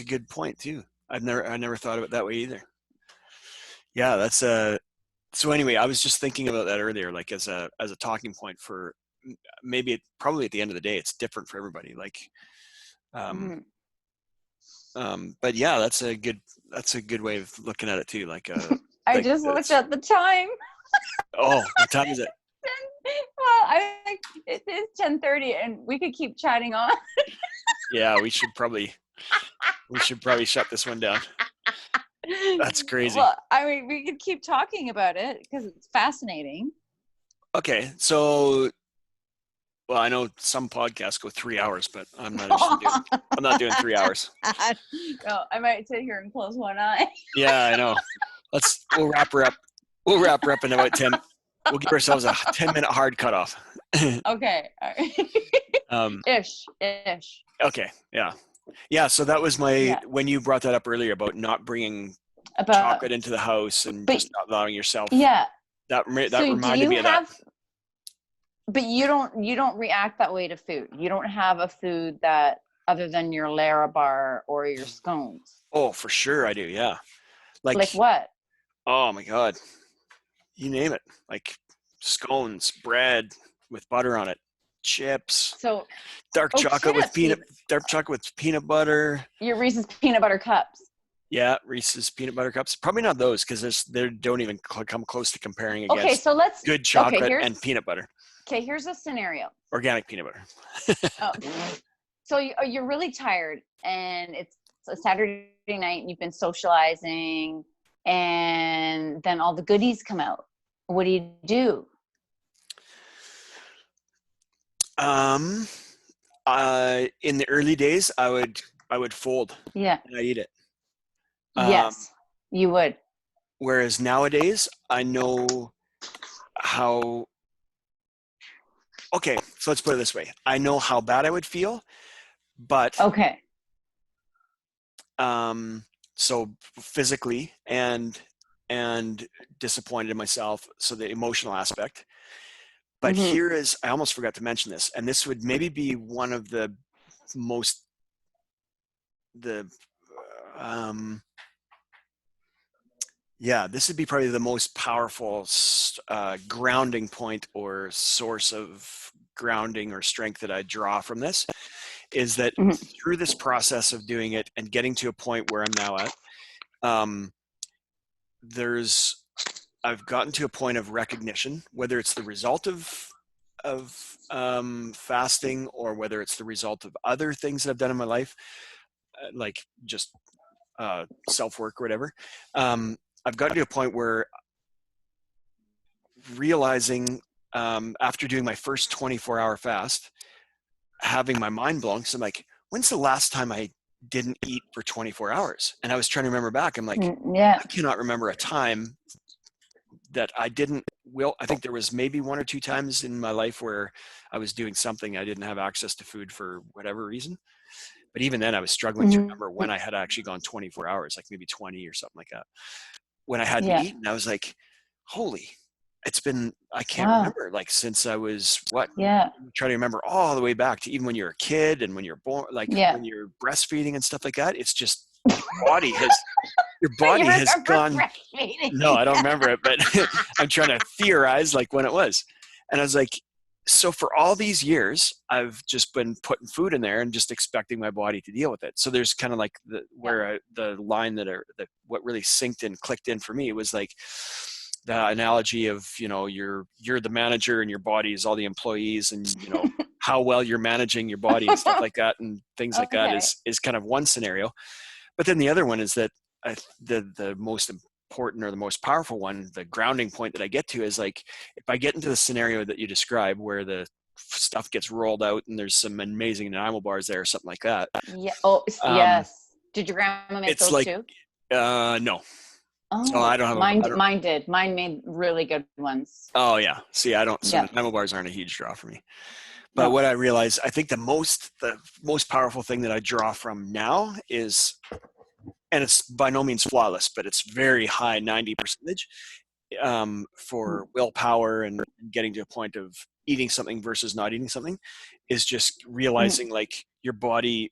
good point too. I never thought of it that way either. Yeah, so anyway, I was just thinking about that earlier, like as a talking point for maybe probably at the end of the day, it's different for everybody. Like, but yeah, that's a good way of looking at it too. Like, I just looked at the time. Oh, what time is it? Well, it is 10:30, and we could keep chatting on. Yeah, we should probably shut this one down. That's crazy. Well, I mean, we could keep talking about it because it's fascinating. Okay, so, well, I know some podcasts go 3 hours, but I'm not doing 3 hours. No, I might sit here and close one eye. Yeah, I know. We'll wrap her up. We'll wrap her up in about We'll give ourselves a 10-minute hard cutoff. Okay. All right. Ish. Okay. Yeah. So that was Yeah. when you brought that up earlier about not bringing About, chocolate into the house and but just not allowing yourself, yeah. that So do reminded you me of that. have, but you don't react that way to food. You don't have a food that other than your Larabar or your scones. Oh, for sure I do. Yeah. Like, Like what? oh my God, you name it. Like scones, bread with butter on it, chips, So, dark oh, chocolate with chips. peanut butter. Your Reese's peanut butter cups. Yeah, Reese's peanut butter cups. Probably not those because they don't even come close to comparing Okay, against so let's. good Okay, chocolate and peanut butter, here's a scenario. organic peanut butter. Oh, so you're really tired, and it's a Saturday night, and you've been socializing, and then all the goodies come out. What do you do? In the early days, I would fold Yeah. and I'd eat it. Yes, you would. Whereas nowadays, I know how. Okay, so let's put it this way: I know how bad I would feel, but Okay. so physically and disappointed in myself. So the emotional aspect. But here is, I almost forgot to mention this, and this would maybe be one of the most this would be probably the most powerful grounding point or source of grounding or strength that I draw from this, is that through this process of doing it and getting to a point where I'm now at, I've gotten to a point of recognition, whether it's the result of fasting or whether it's the result of other things that I've done in my life, like just self-work or whatever. I've gotten to a point where realizing after doing my first 24-hour fast, having my mind blown, because I'm like, when's the last time I didn't eat for 24 hours? And I was trying to remember back. I'm like, I cannot remember a time that I didn't. I think there was maybe one or two times in my life where I was doing something, I didn't have access to food for whatever reason. But even then I was struggling to remember when I had actually gone 24 hours, like maybe 20 or something like that, when I hadn't eaten. I was like, holy, I can't remember, like since I was I'm trying to remember all the way back to even when you're a kid and when you're born, like when you're breastfeeding and stuff like that. It's just your body has gone. No, I don't remember it, but I'm trying to theorize like when it was. And I was like, so for all these years, I've just been putting food in there and just expecting my body to deal with it. So there's kind of like the line that what really synced in, clicked in for me was like the analogy of, you're the manager and your body is all the employees, and how well you're managing your body and stuff like that and things like that is kind of one scenario. But then the other one is that the most important or the most powerful one, the grounding point that I get to, is like, if I get into the scenario that you describe where the stuff gets rolled out and there's some amazing enamel bars there or something like that. Yeah. Oh, yes. Did your grandma make those too? No. Oh, so I don't have mine did. Mine made really good ones. Oh yeah. See, I don't. So enamel bars aren't a huge draw for me. But what I realize, I think the most powerful thing that I draw from now is, and it's by no means flawless, but it's very high 90% for willpower and getting to a point of eating something versus not eating something, is just realizing like your body.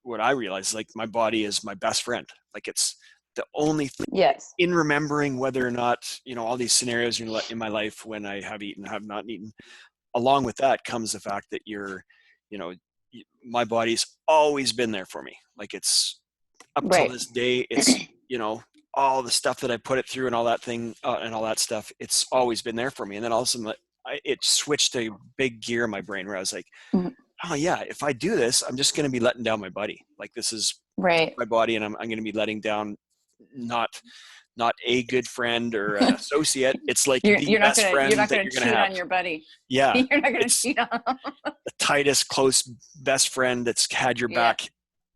What I realize is like my body is my best friend. Like it's the only thing in remembering whether or not, all these scenarios in my life when I have eaten, have not eaten. Along with that comes the fact that my body's always been there for me. Like it's up till this day, it's, all the stuff that I put it through and all that thing and all that stuff, it's always been there for me. And then all of a sudden it switched to big gear in my brain where I was like, oh yeah, if I do this, I'm just going to be letting down my body. Like this is my body, and I'm going to be letting down not a good friend or an associate. It's like the best friend that you're going to have. You're not going to cheat on your buddy. Yeah. You're not going to cheat on him. The tightest, close best friend that's had your back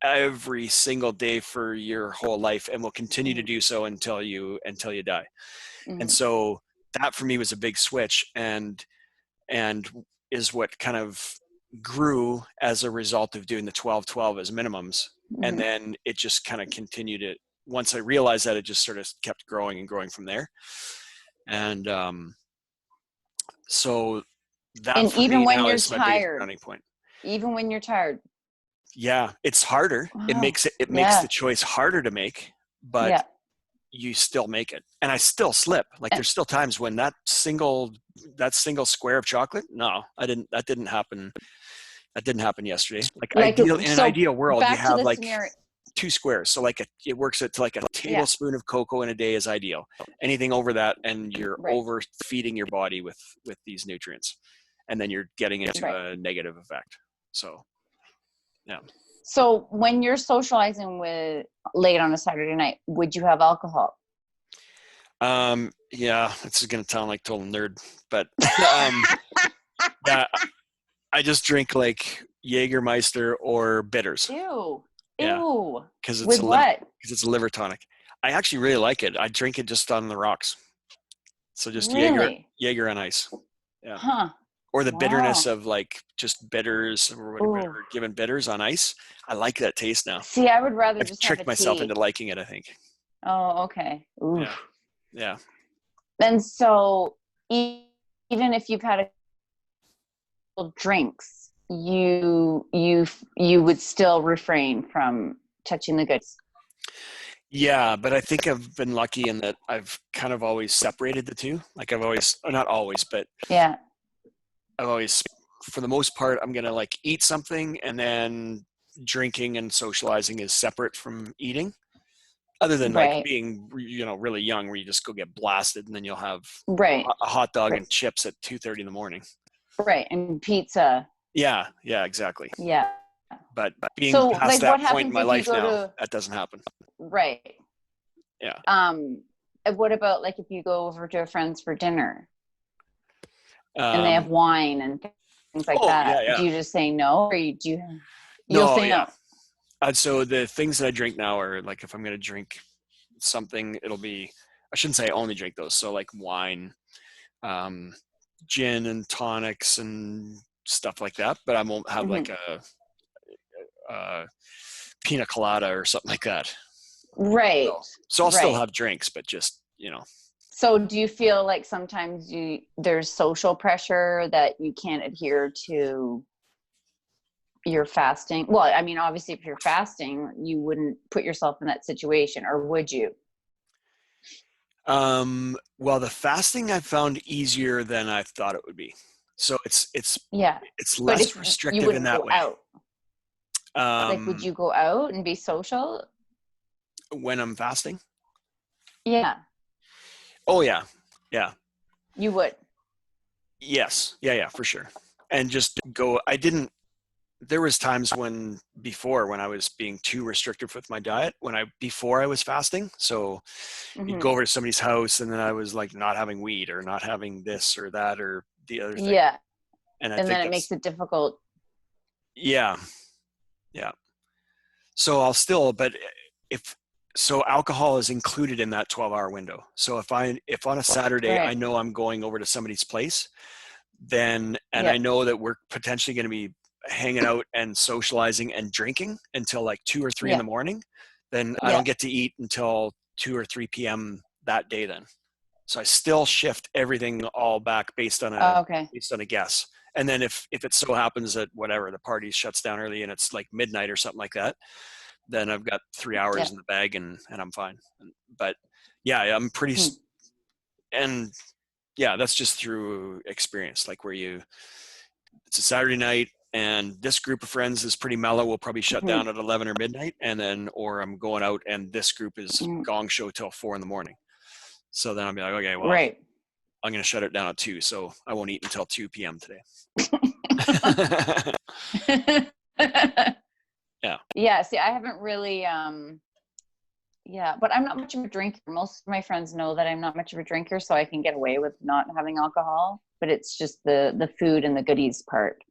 every single day for your whole life and will continue to do so until you die. And so that for me was a big switch, and is what kind of grew as a result of doing the 12-12 as minimums. And then it just kind of continued it. Once I realized that, it just sort of kept growing and growing from there. And so that And for even me when now you're is my biggest tired, turning point. even when you're tired. Yeah, it's harder. It Wow. makes the choice harder to make, but you still make it. And I still slip. Like there's still times when that single square of chocolate, no, that didn't happen. That didn't happen yesterday. Like in an ideal world, you have like scenario. 2 squares. So like it works out to like a tablespoon of cocoa in a day is ideal. Anything over that, and you're overfeeding your body with these nutrients, and then you're getting into a negative effect. So, yeah. So when you're socializing with late on a Saturday night, would you have alcohol? Yeah, this is going to sound like total nerd, but yeah, I just drink like Jägermeister or bitters. Ew. Yeah. Ew. Because it's with what? Because it's a liver tonic. I actually really like it. I drink it just on the rocks. So just Jaeger on ice. Yeah. Huh. Or the bitterness of like just bitters or whatever, given bitters on ice. I like that taste now. See, I would rather I've just tricked myself into liking it, I think. Oh, okay. Oof. Yeah. And so even if you've had a couple drinks, you would still refrain from touching the goods. Yeah, but I think I've been lucky in that I've kind of always separated the two. Like I've always, not always, but I've always, for the most part, I'm going to like eat something, and then drinking and socializing is separate from eating. Other than like being, really young, where you just go get blasted, and then you'll have a hot dog and chips at 2:30 in the morning. Right, and pizza. Yeah, exactly. Yeah. But being past that point in my life now, that doesn't happen. Right. Yeah. What about like if you go over to a friend's for dinner, and they have wine and things like that? Yeah. Do you just say no, or you'll say no? So the things that I drink now are like, if I'm going to drink something, it'll be, I shouldn't say I only drink those. So like wine, gin and tonics and stuff like that. But I won't have like a pina colada or something like that. Right. So I'll still have drinks, but just, So do you feel like sometimes there's social pressure that you can't adhere to your fasting? Well, I mean, obviously if you're fasting, you wouldn't put yourself in that situation, or would you? Well, the fasting I found easier than I thought it would be. So it's less restrictive in that way. Out. Like, would you go out and be social when I'm fasting? Yeah. Oh yeah. Yeah. You would. Yes. Yeah, for sure. And just go, there was times when I was being too restrictive with my diet before I was fasting. So you'd go over to somebody's house, and then I was like not having weed or not having this or that or the other thing. Yeah. And then it makes it difficult. Yeah. Yeah. So I'll still, so alcohol is included in that 12-hour window. So if on a Saturday, I know I'm going over to somebody's place, then, and I know that we're potentially going to be hanging out and socializing and drinking until like 2 or 3 in the morning, then I don't get to eat until 2 or 3 p.m. that day then. So I still shift everything all back based on a guess. And then if it so happens that whatever, the party shuts down early and it's like midnight or something like that, then I've got 3 hours in the bag and I'm fine. But yeah, I'm pretty, and yeah, that's just through experience, like it's a Saturday night and this group of friends is pretty mellow. We'll probably shut down at 11 or midnight, or I'm going out and this group is gong show till 4 in the morning. So then I'll be like, okay, well, I'm going to shut it down at 2. So I won't eat until 2 p.m. today. Yeah. See, I haven't really, but I'm not much of a drinker. Most of my friends know that I'm not much of a drinker, so I can get away with not having alcohol, but it's just the food and the goodies part.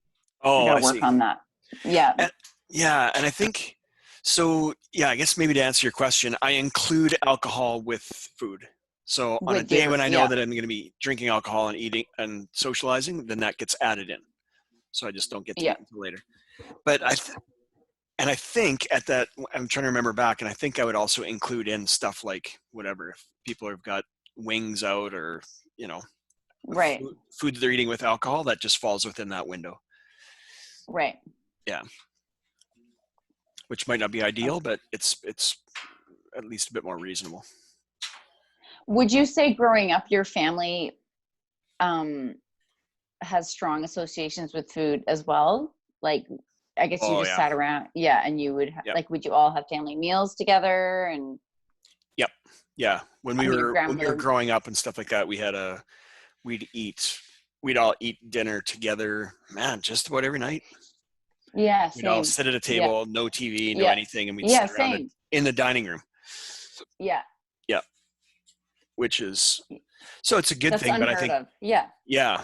Oh, I gotta work on that. Yeah. And I think, so yeah, I guess maybe to answer your question, I include alcohol with food. So on a With day your, when I know yeah, that I'm going to be drinking alcohol and eating and socializing, then that gets added in. So I just don't get to yeah, eat until later. But I think at that, I'm trying to remember back, and I think I would also include in stuff like whatever, if people have got wings out or, you know, right, food that they're eating with alcohol, that just falls within that window. right. Yeah. Which might not be ideal, but it's at least a bit more reasonable. Would you say growing up, your family um, has strong associations with food as well? Like, I guess you Oh just yeah. sat around, yeah, and you would Yep. like, would you all have family meals together? And Yep. Yeah. When we your were grandmother, growing up and stuff like that, we'd all eat dinner together, man, just about every night. yeah, We'd all same, sit at a yeah, table, no TV, no yeah, anything, and we'd yeah, sit around same, in the dining room. yeah. Yeah. Which is, so it's a good That's thing, but I unheard think, of. Yeah, yeah,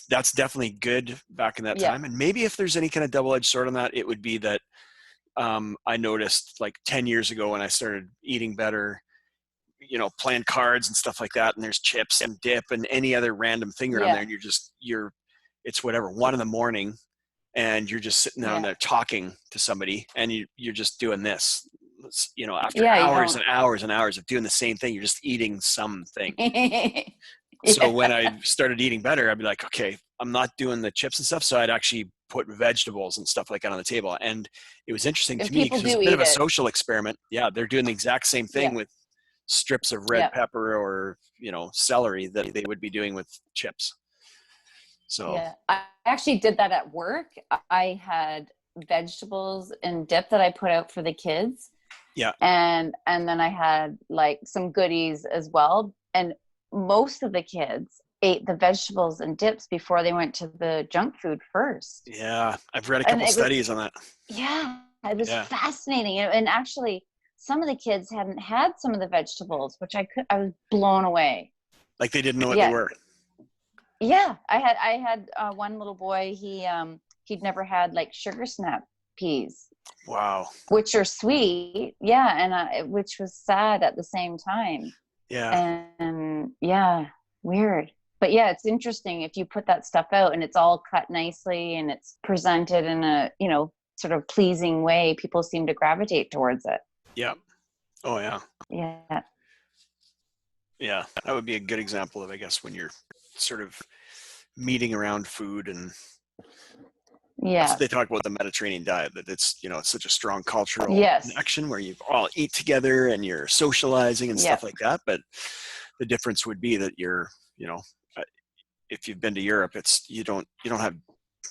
that's definitely good back in that yeah, time. And maybe if there's any kind of double-edged sword on that, it would be that I noticed like 10 years ago when I started eating better, you know, playing cards and stuff like that, and there's chips and dip and any other random thing around there, yeah, and it's whatever, 1 a.m, and you're just sitting down yeah, there talking to somebody, and you're just doing this, you know, after yeah. You hours don't. and hours and hours of doing the same thing, you're just eating something. So Yeah, when I started eating better, I'd be like, okay, I'm not doing the chips and stuff. So I'd actually put vegetables and stuff like that on the table. And it was interesting and to me people because it was a do bit of eat a it. social experiment. Yeah, they're doing the exact same thing Yeah, with strips of red yeah, pepper or, you know, celery that they would be doing with chips. So, yeah. I actually did that at work. I had vegetables and dip that I put out for the kids, yeah. and then I had like some goodies as well. And most of the kids ate the vegetables and dips before they went to the junk food first. Yeah. I've read a And couple it was, studies on that. yeah, it was Yeah. fascinating. And actually, some of the kids hadn't had some of the vegetables, which I was blown away. Like they didn't know what they Yeah, were. yeah. I had one little boy. He'd never had like sugar snap peas, Wow. which are sweet. Yeah, which was sad at the same time. Yeah. And yeah, weird. But yeah, it's interesting if you put that stuff out and it's all cut nicely and it's presented in a, sort of pleasing way, people seem to gravitate towards it. Yeah. Oh, yeah. Yeah. Yeah. That would be a good example of, I guess, when you're sort of meeting around food, and that's Yeah. what they talk about the Mediterranean diet, that it's, you know, it's such a strong cultural Yes. connection where you all eat together and you're socializing and Yeah. stuff like that. But the difference would be that you're, you know, if you've been to Europe, it's, you don't have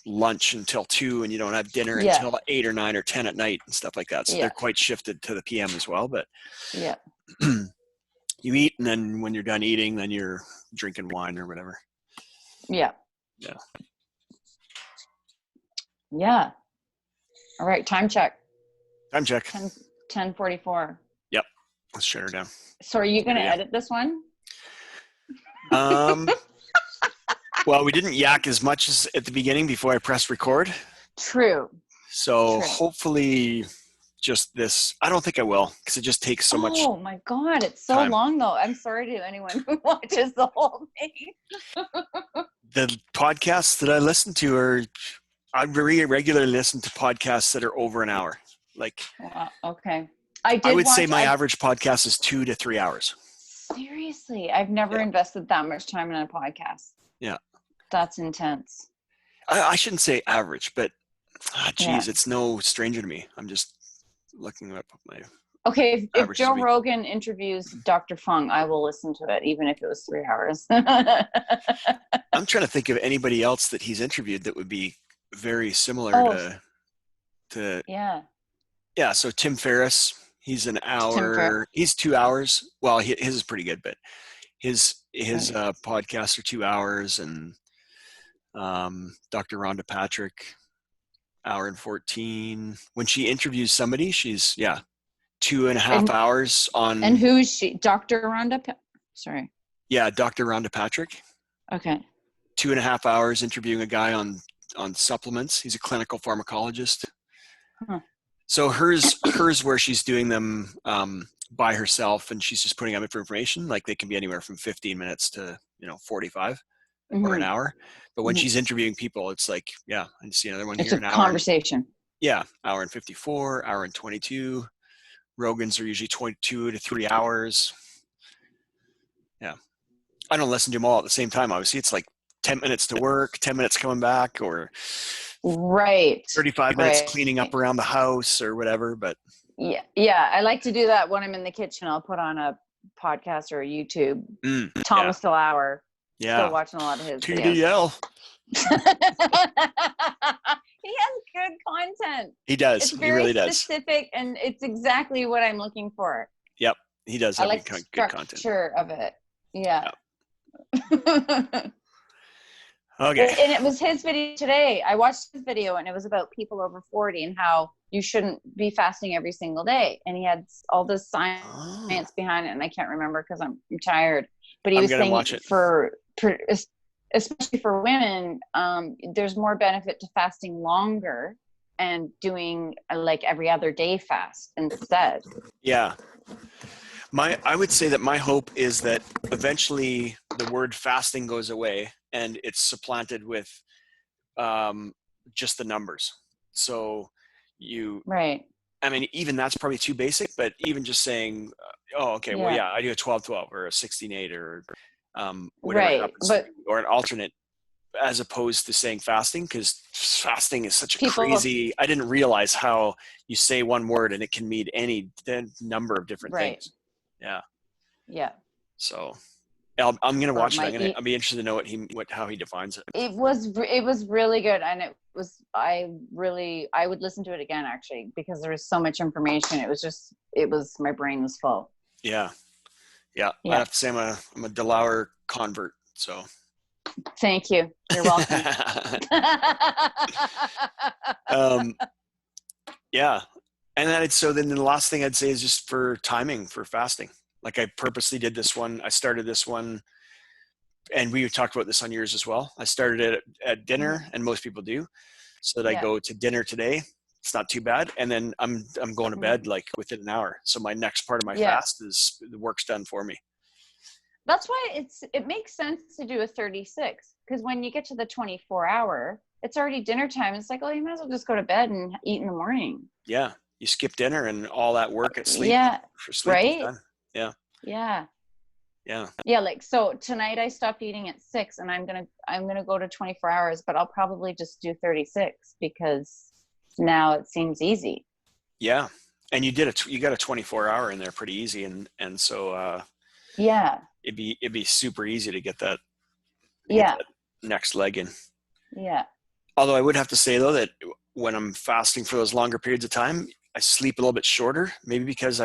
lunch until 2 and you don't have dinner Yeah. until 8 or 9 or 10 at night and stuff like that. So Yeah. they're quite shifted to the PM as well. But Yeah. you eat, and then when you're done eating, then you're drinking wine or whatever. Yeah. Yeah. Yeah. All right. Time check. Time check. 10:44. Yep. Let's shut her down. So are you going to Yeah. edit this one? Well, we didn't yak as much as at the beginning before I pressed record. True. So hopefully just this, I don't think I will, because it just takes so much. Oh my God. It's so time. long though. I'm sorry to anyone who watches the whole thing. The podcasts that I listen to I regularly listen to podcasts that are over an hour. Like, Wow, okay. I would say my average podcast is 2 to 3 hours. Seriously, I've never invested that much time in a podcast. Yeah. That's intense. I shouldn't say average, but geez, Yeah. it's no stranger to me. I'm just looking up my. Okay, if Average Joe week. Rogan interviews Dr. Fung, I will listen to it, even if it was 3 hours. I'm trying to think of anybody else that he's interviewed that would be very similar to. Yeah. So Tim Ferriss, he's an Tim Ferriss. hour. He's 2 hours. Well, his is pretty good, but his podcasts are 2 hours, and Dr. Rhonda Patrick, hour and 14. When she interviews somebody, she's 2.5 hours on. And who is she? Dr. Rhonda? Sorry. Yeah, Dr. Rhonda Patrick. Okay. 2.5 hours interviewing a guy on supplements. He's a clinical pharmacologist. Huh. So hers where she's doing them by herself and she's just putting up information, like they can be anywhere from 15 minutes to 45 or an Mm-hmm. hour. But when Mm-hmm. she's interviewing people, it's like, yeah, I see another one It's here, a an hour. conversation. Hour and 54, hour and 22. Rogan's are usually 22 to 3 hours. Yeah. I don't listen to them all at the same time. Obviously, it's like 10 minutes to work, 10 minutes coming back, or Right. 35 minutes cleaning up around the house or whatever. But yeah. I like to do that when I'm in the kitchen. I'll put on a podcast or a YouTube. Thomas Delauer. Still watching a lot of his TDL. He has good content. He does. It's very he really specific, and it's exactly what I'm looking for. Yep, he does. I like good content. Structure of it. Yeah. Okay. And it was his video today. I watched his video, and it was about people over 40 and how you shouldn't be fasting every single day. And he had all this science behind it, and I can't remember because I'm tired. But he was saying for especially for women, there's more benefit to fasting longer and doing like every other day fast instead. Yeah. I would say that my hope is that eventually the word fasting goes away and it's supplanted with just the numbers. So right. I mean, even that's probably too basic, but even just saying, well, yeah, I do a 12-12 or a 16-8 or whatever happens, or an alternate, as opposed to saying fasting, because fasting is such a crazy, I didn't realize how you say one word and it can mean any number of different things. Yeah. Yeah. So I'm going to watch it. I'll be interested to know how he defines it. It was really good. And I would listen to it again, actually, because there was so much information. My brain was full. Yeah. I have to say I'm a Delauer convert. So thank you. You're welcome. Yeah. And then the last thing I'd say is just for timing for fasting. Like I purposely did this one. I started this one, and we talked about this on yours as well. I started it at dinner, and most people do. So that I go to dinner today. It's not too bad. And then I'm going to bed like within an hour. So my next part of my fast is the work's done for me. That's why it makes sense to do a 36, because when you get to the 24-hour, it's already dinner time. It's like, oh, you might as well just go to bed and eat in the morning. Yeah. You skip dinner and all that work at sleep. For sleep is done. Yeah. Yeah. Yeah. Yeah. Like, so tonight I stopped eating at 6 and I'm going to go to 24 hours, but I'll probably just do 36 because now it seems easy. Yeah. And you got a 24-hour in there pretty easy. And so, it'd be super easy to get that. That next leg in. Yeah. Although I would have to say though, that when I'm fasting for those longer periods of time, I sleep a little bit shorter, maybe because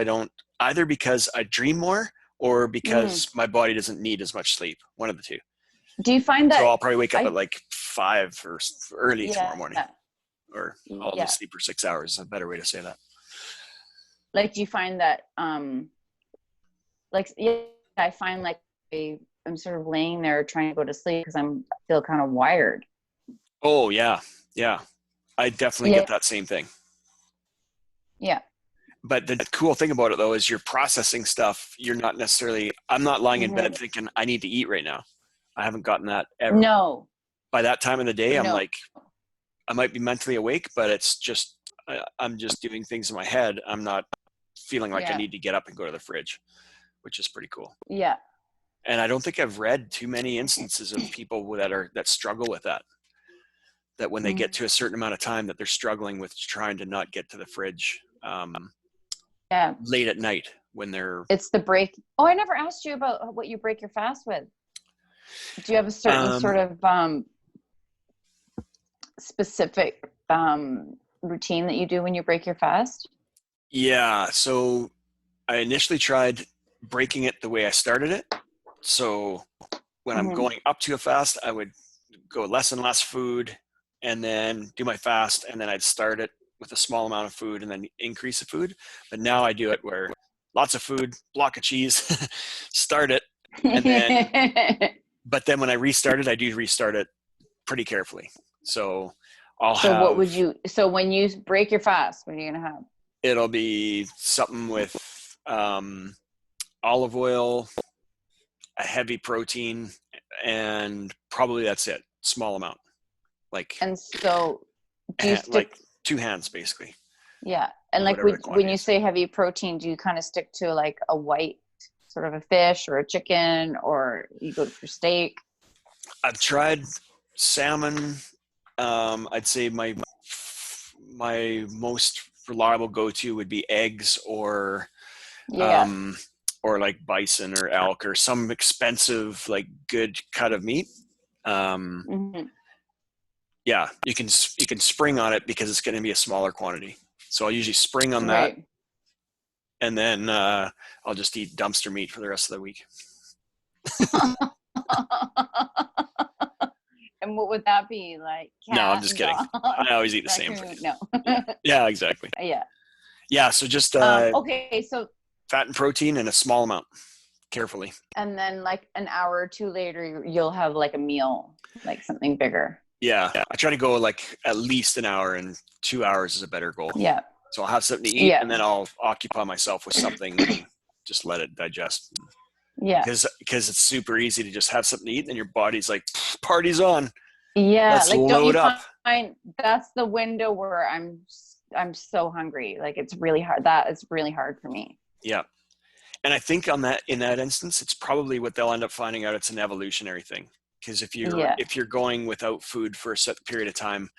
either because I dream more or because my body doesn't need as much sleep. One of the two. Do you find that? So I'll probably wake up at like 5 or early tomorrow morning, or I'll just sleep for 6 hours. Is a better way to say that. Like, do you find that, I find like I'm sort of laying there trying to go to sleep because I feel kind of wired. Oh yeah. Yeah. I definitely get that same thing. Yeah. But the cool thing about it though, is you're processing stuff. I'm not lying in bed thinking I need to eat right now. I haven't gotten that ever. No. By that time of the day, I'm like, I might be mentally awake, but it's just, I'm just doing things in my head. I'm not feeling like I need to get up and go to the fridge, which is pretty cool. Yeah. And I don't think I've read too many instances of people that struggle with that when they get to a certain amount of time that they're struggling with trying to not get to the fridge late at night when it's the break. Oh, I never asked you about what you break your fast with. Do you have a certain sort of specific routine that you do when you break your fast? Yeah. So I initially tried breaking it the way I started it. So when I'm going up to a fast, I would go less and less food and then do my fast. And then I'd start it with a small amount of food and then increase the food. But now I do it where lots of food, block of cheese, start it. And then, but then when I restart it, I do restart it pretty carefully. So when you break your fast, what are you going to have? It'll be something with olive oil, a heavy protein, and probably that's it. Small amount. Like, And so do you stick, like 2 hands basically. yeah. And like when you say heavy protein, do you kind of stick to like a white sort of a fish or a chicken, or you go for steak? I've tried salmon. I'd say my most reliable go-to would be eggs or like bison or elk or some expensive, like good cut of meat. Yeah, you can spring on it because it's going to be a smaller quantity. So I'll usually spring on that, and then I'll just eat dumpster meat for the rest of the week. And what would that be like? No, I'm just kidding. I always eat the same. No. Yeah, exactly. Yeah. So just okay. So fat and protein in a small amount, carefully. And then like an hour or two later, you'll have like a meal, like something bigger. Yeah. I try to go like at least an hour, and 2 hours is a better goal. Yeah. So I'll have something to eat, and then I'll occupy myself with something and just let it digest. Yeah. Because it's super easy to just have something to eat, and your body's like, party's on. Yeah. Let's like, load up. Find that's the window where I'm so hungry. Like it's really hard. That is really hard for me. Yeah. And I think in that instance, it's probably what they'll end up finding out. It's an evolutionary thing. Because if you're going without food for a set period of time,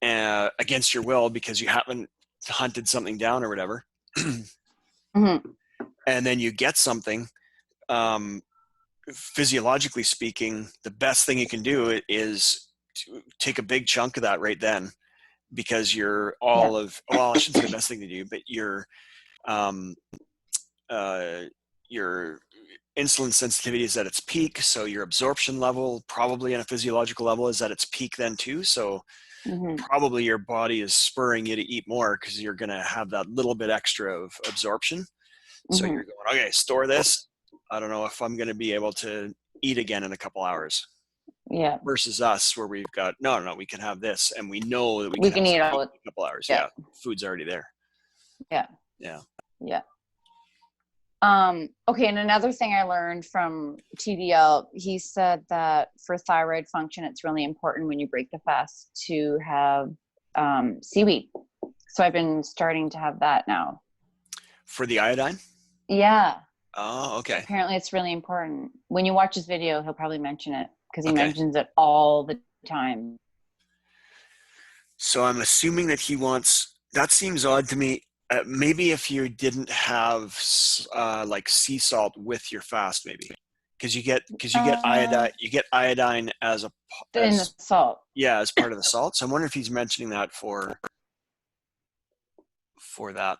against your will, because you haven't hunted something down or whatever, and then you get something, physiologically speaking, the best thing you can do is to take a big chunk of that right then, because you're I shouldn't say the best thing to do, but your insulin sensitivity is at its peak, so your absorption level probably on a physiological level is at its peak then too. So probably your body is spurring you to eat more because you're going to have that little bit extra of absorption. So you're going, okay, store this. I don't know if I'm going to be able to eat again in a couple hours. Yeah. Versus us, where we've got no, we can have this, and we know that we can eat all in a couple hours. Yeah. Food's already there. Yeah. Yeah. Yeah. Okay. And another thing I learned from TDL, he said that for thyroid function, it's really important when you break the fast to have seaweed. So I've been starting to have that now. For the iodine? Yeah. Oh, okay. Apparently it's really important. When you watch his video, he'll probably mention it because he mentions it all the time. So I'm assuming that he wants, that seems odd to me. Maybe if you didn't have like sea salt with your fast, maybe because you get iodine. You get iodine as in the salt. Yeah, as part of the salt. So I'm wondering if he's mentioning that for that.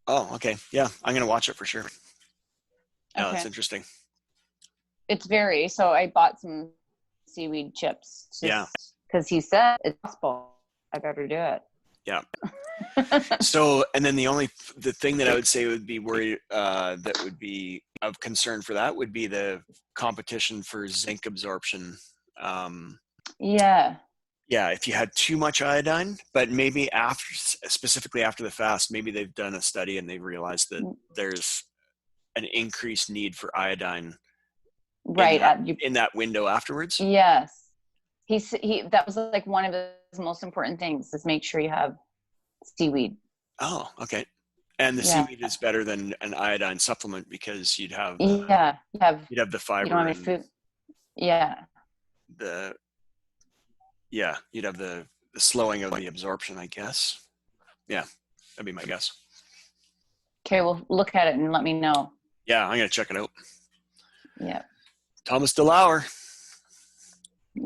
Oh, okay. Yeah, I'm gonna watch it for sure. Yeah, that's interesting. It's very. So I bought some seaweed chips. Because he said it's possible. I better do it. Yeah. So, and then the thing that I would say would be worried, that would be of concern for that would be the competition for zinc absorption. Yeah. If you had too much iodine, but maybe specifically after the fast, maybe they've done a study and they've realized that there's an increased need for iodine in that window afterwards. Yes. That was like one of his most important things is make sure you have seaweed. Oh, okay. And the seaweed is better than an iodine supplement because you'd have you'd have the fiber. You don't have any food. Yeah. You'd have the slowing of the absorption, I guess. Yeah, that'd be my guess. Okay, well, look at it and let me know. Yeah, I'm gonna check it out. Yeah. Thomas DeLauer.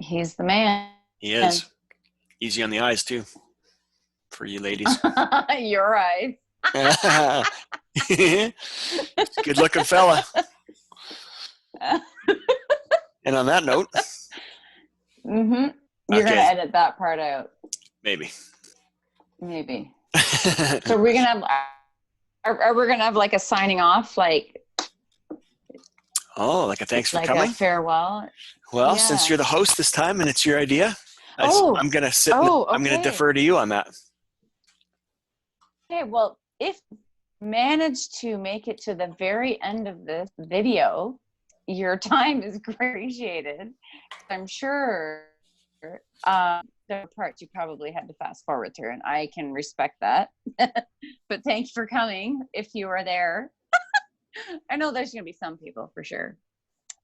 He's the man. He is. Easy on the eyes too, for you ladies. Your eyes. Good looking fella. And on that note. You're gonna edit that part out. Maybe. So we're gonna have. Are we gonna have like a signing off, like? Oh, like a thanks for coming. Like a farewell. Well, since you're the host this time and it's your idea, I'm gonna I'm gonna defer to you on that. Okay. Well, if managed to make it to the very end of this video, your time is appreciated. I'm sure there are parts you probably had to fast forward through, and I can respect that. But thanks for coming if you were there. I know there's going to be some people for sure.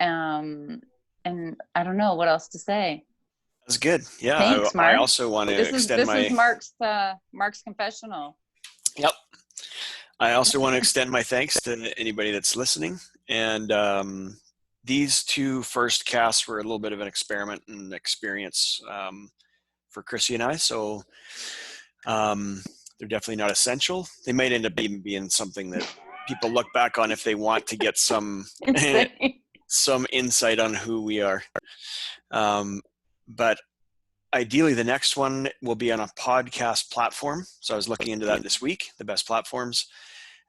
And I don't know what else to say. That's good. Yeah. Thanks, Mark. I also want to extend this is Mark's confessional. Yep. I also want to extend my thanks to anybody that's listening. And these two first casts were a little bit of an experiment and experience for Chrissy and I. So they're definitely not essential. They might end up being something that people look back on if they want to get some some insight on who we are. But ideally, the next one will be on a podcast platform. So I was looking into that this week, the best platforms.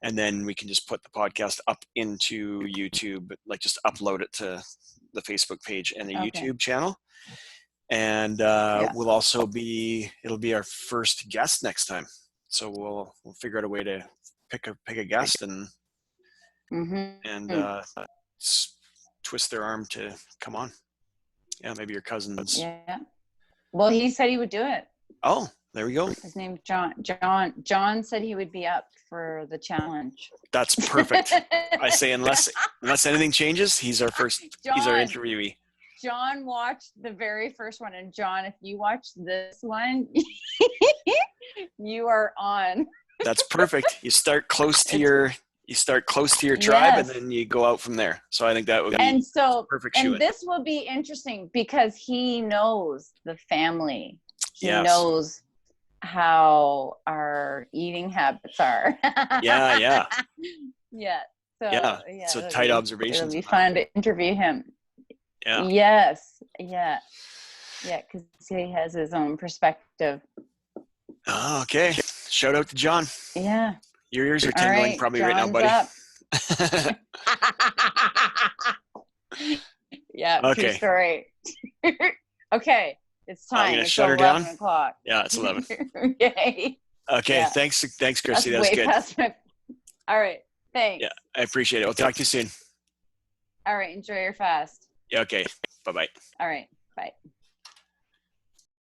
And then we can just put the podcast up into YouTube, like just upload it to the Facebook page and the YouTube channel. And it'll be our first guest next time. So we'll figure out a way to pick a guest and twist their arm to come on. Yeah, maybe your cousins. Yeah. Well, he said he would do it. Oh, there we go. His name's John. John said he would be up for the challenge. That's perfect. I say unless anything changes, he's our interviewee. John watched the very first one, and John, if you watch this one, you are on. That's perfect. You start close to your tribe, and then you go out from there. So I think that would be perfect. And this will be interesting because he knows the family. He knows how our eating habits are. Yeah. So tight observations. It'll be fun to interview him. Yeah. Yes. Yeah. Yeah, because he has his own perspective. Oh, okay. Shout out to John. Yeah. Your ears are tingling probably John's right now, buddy. Yeah, okay. True story. Okay, it's time. I'm going to shut her 11 down. o'clock. Yeah, it's 11. Okay. Okay, Yeah. thanks, Chrissy. That was good. All right, thanks. Yeah, I appreciate it. We'll talk to you soon. All right, enjoy your fast. Yeah, okay. Bye-bye. All right, bye.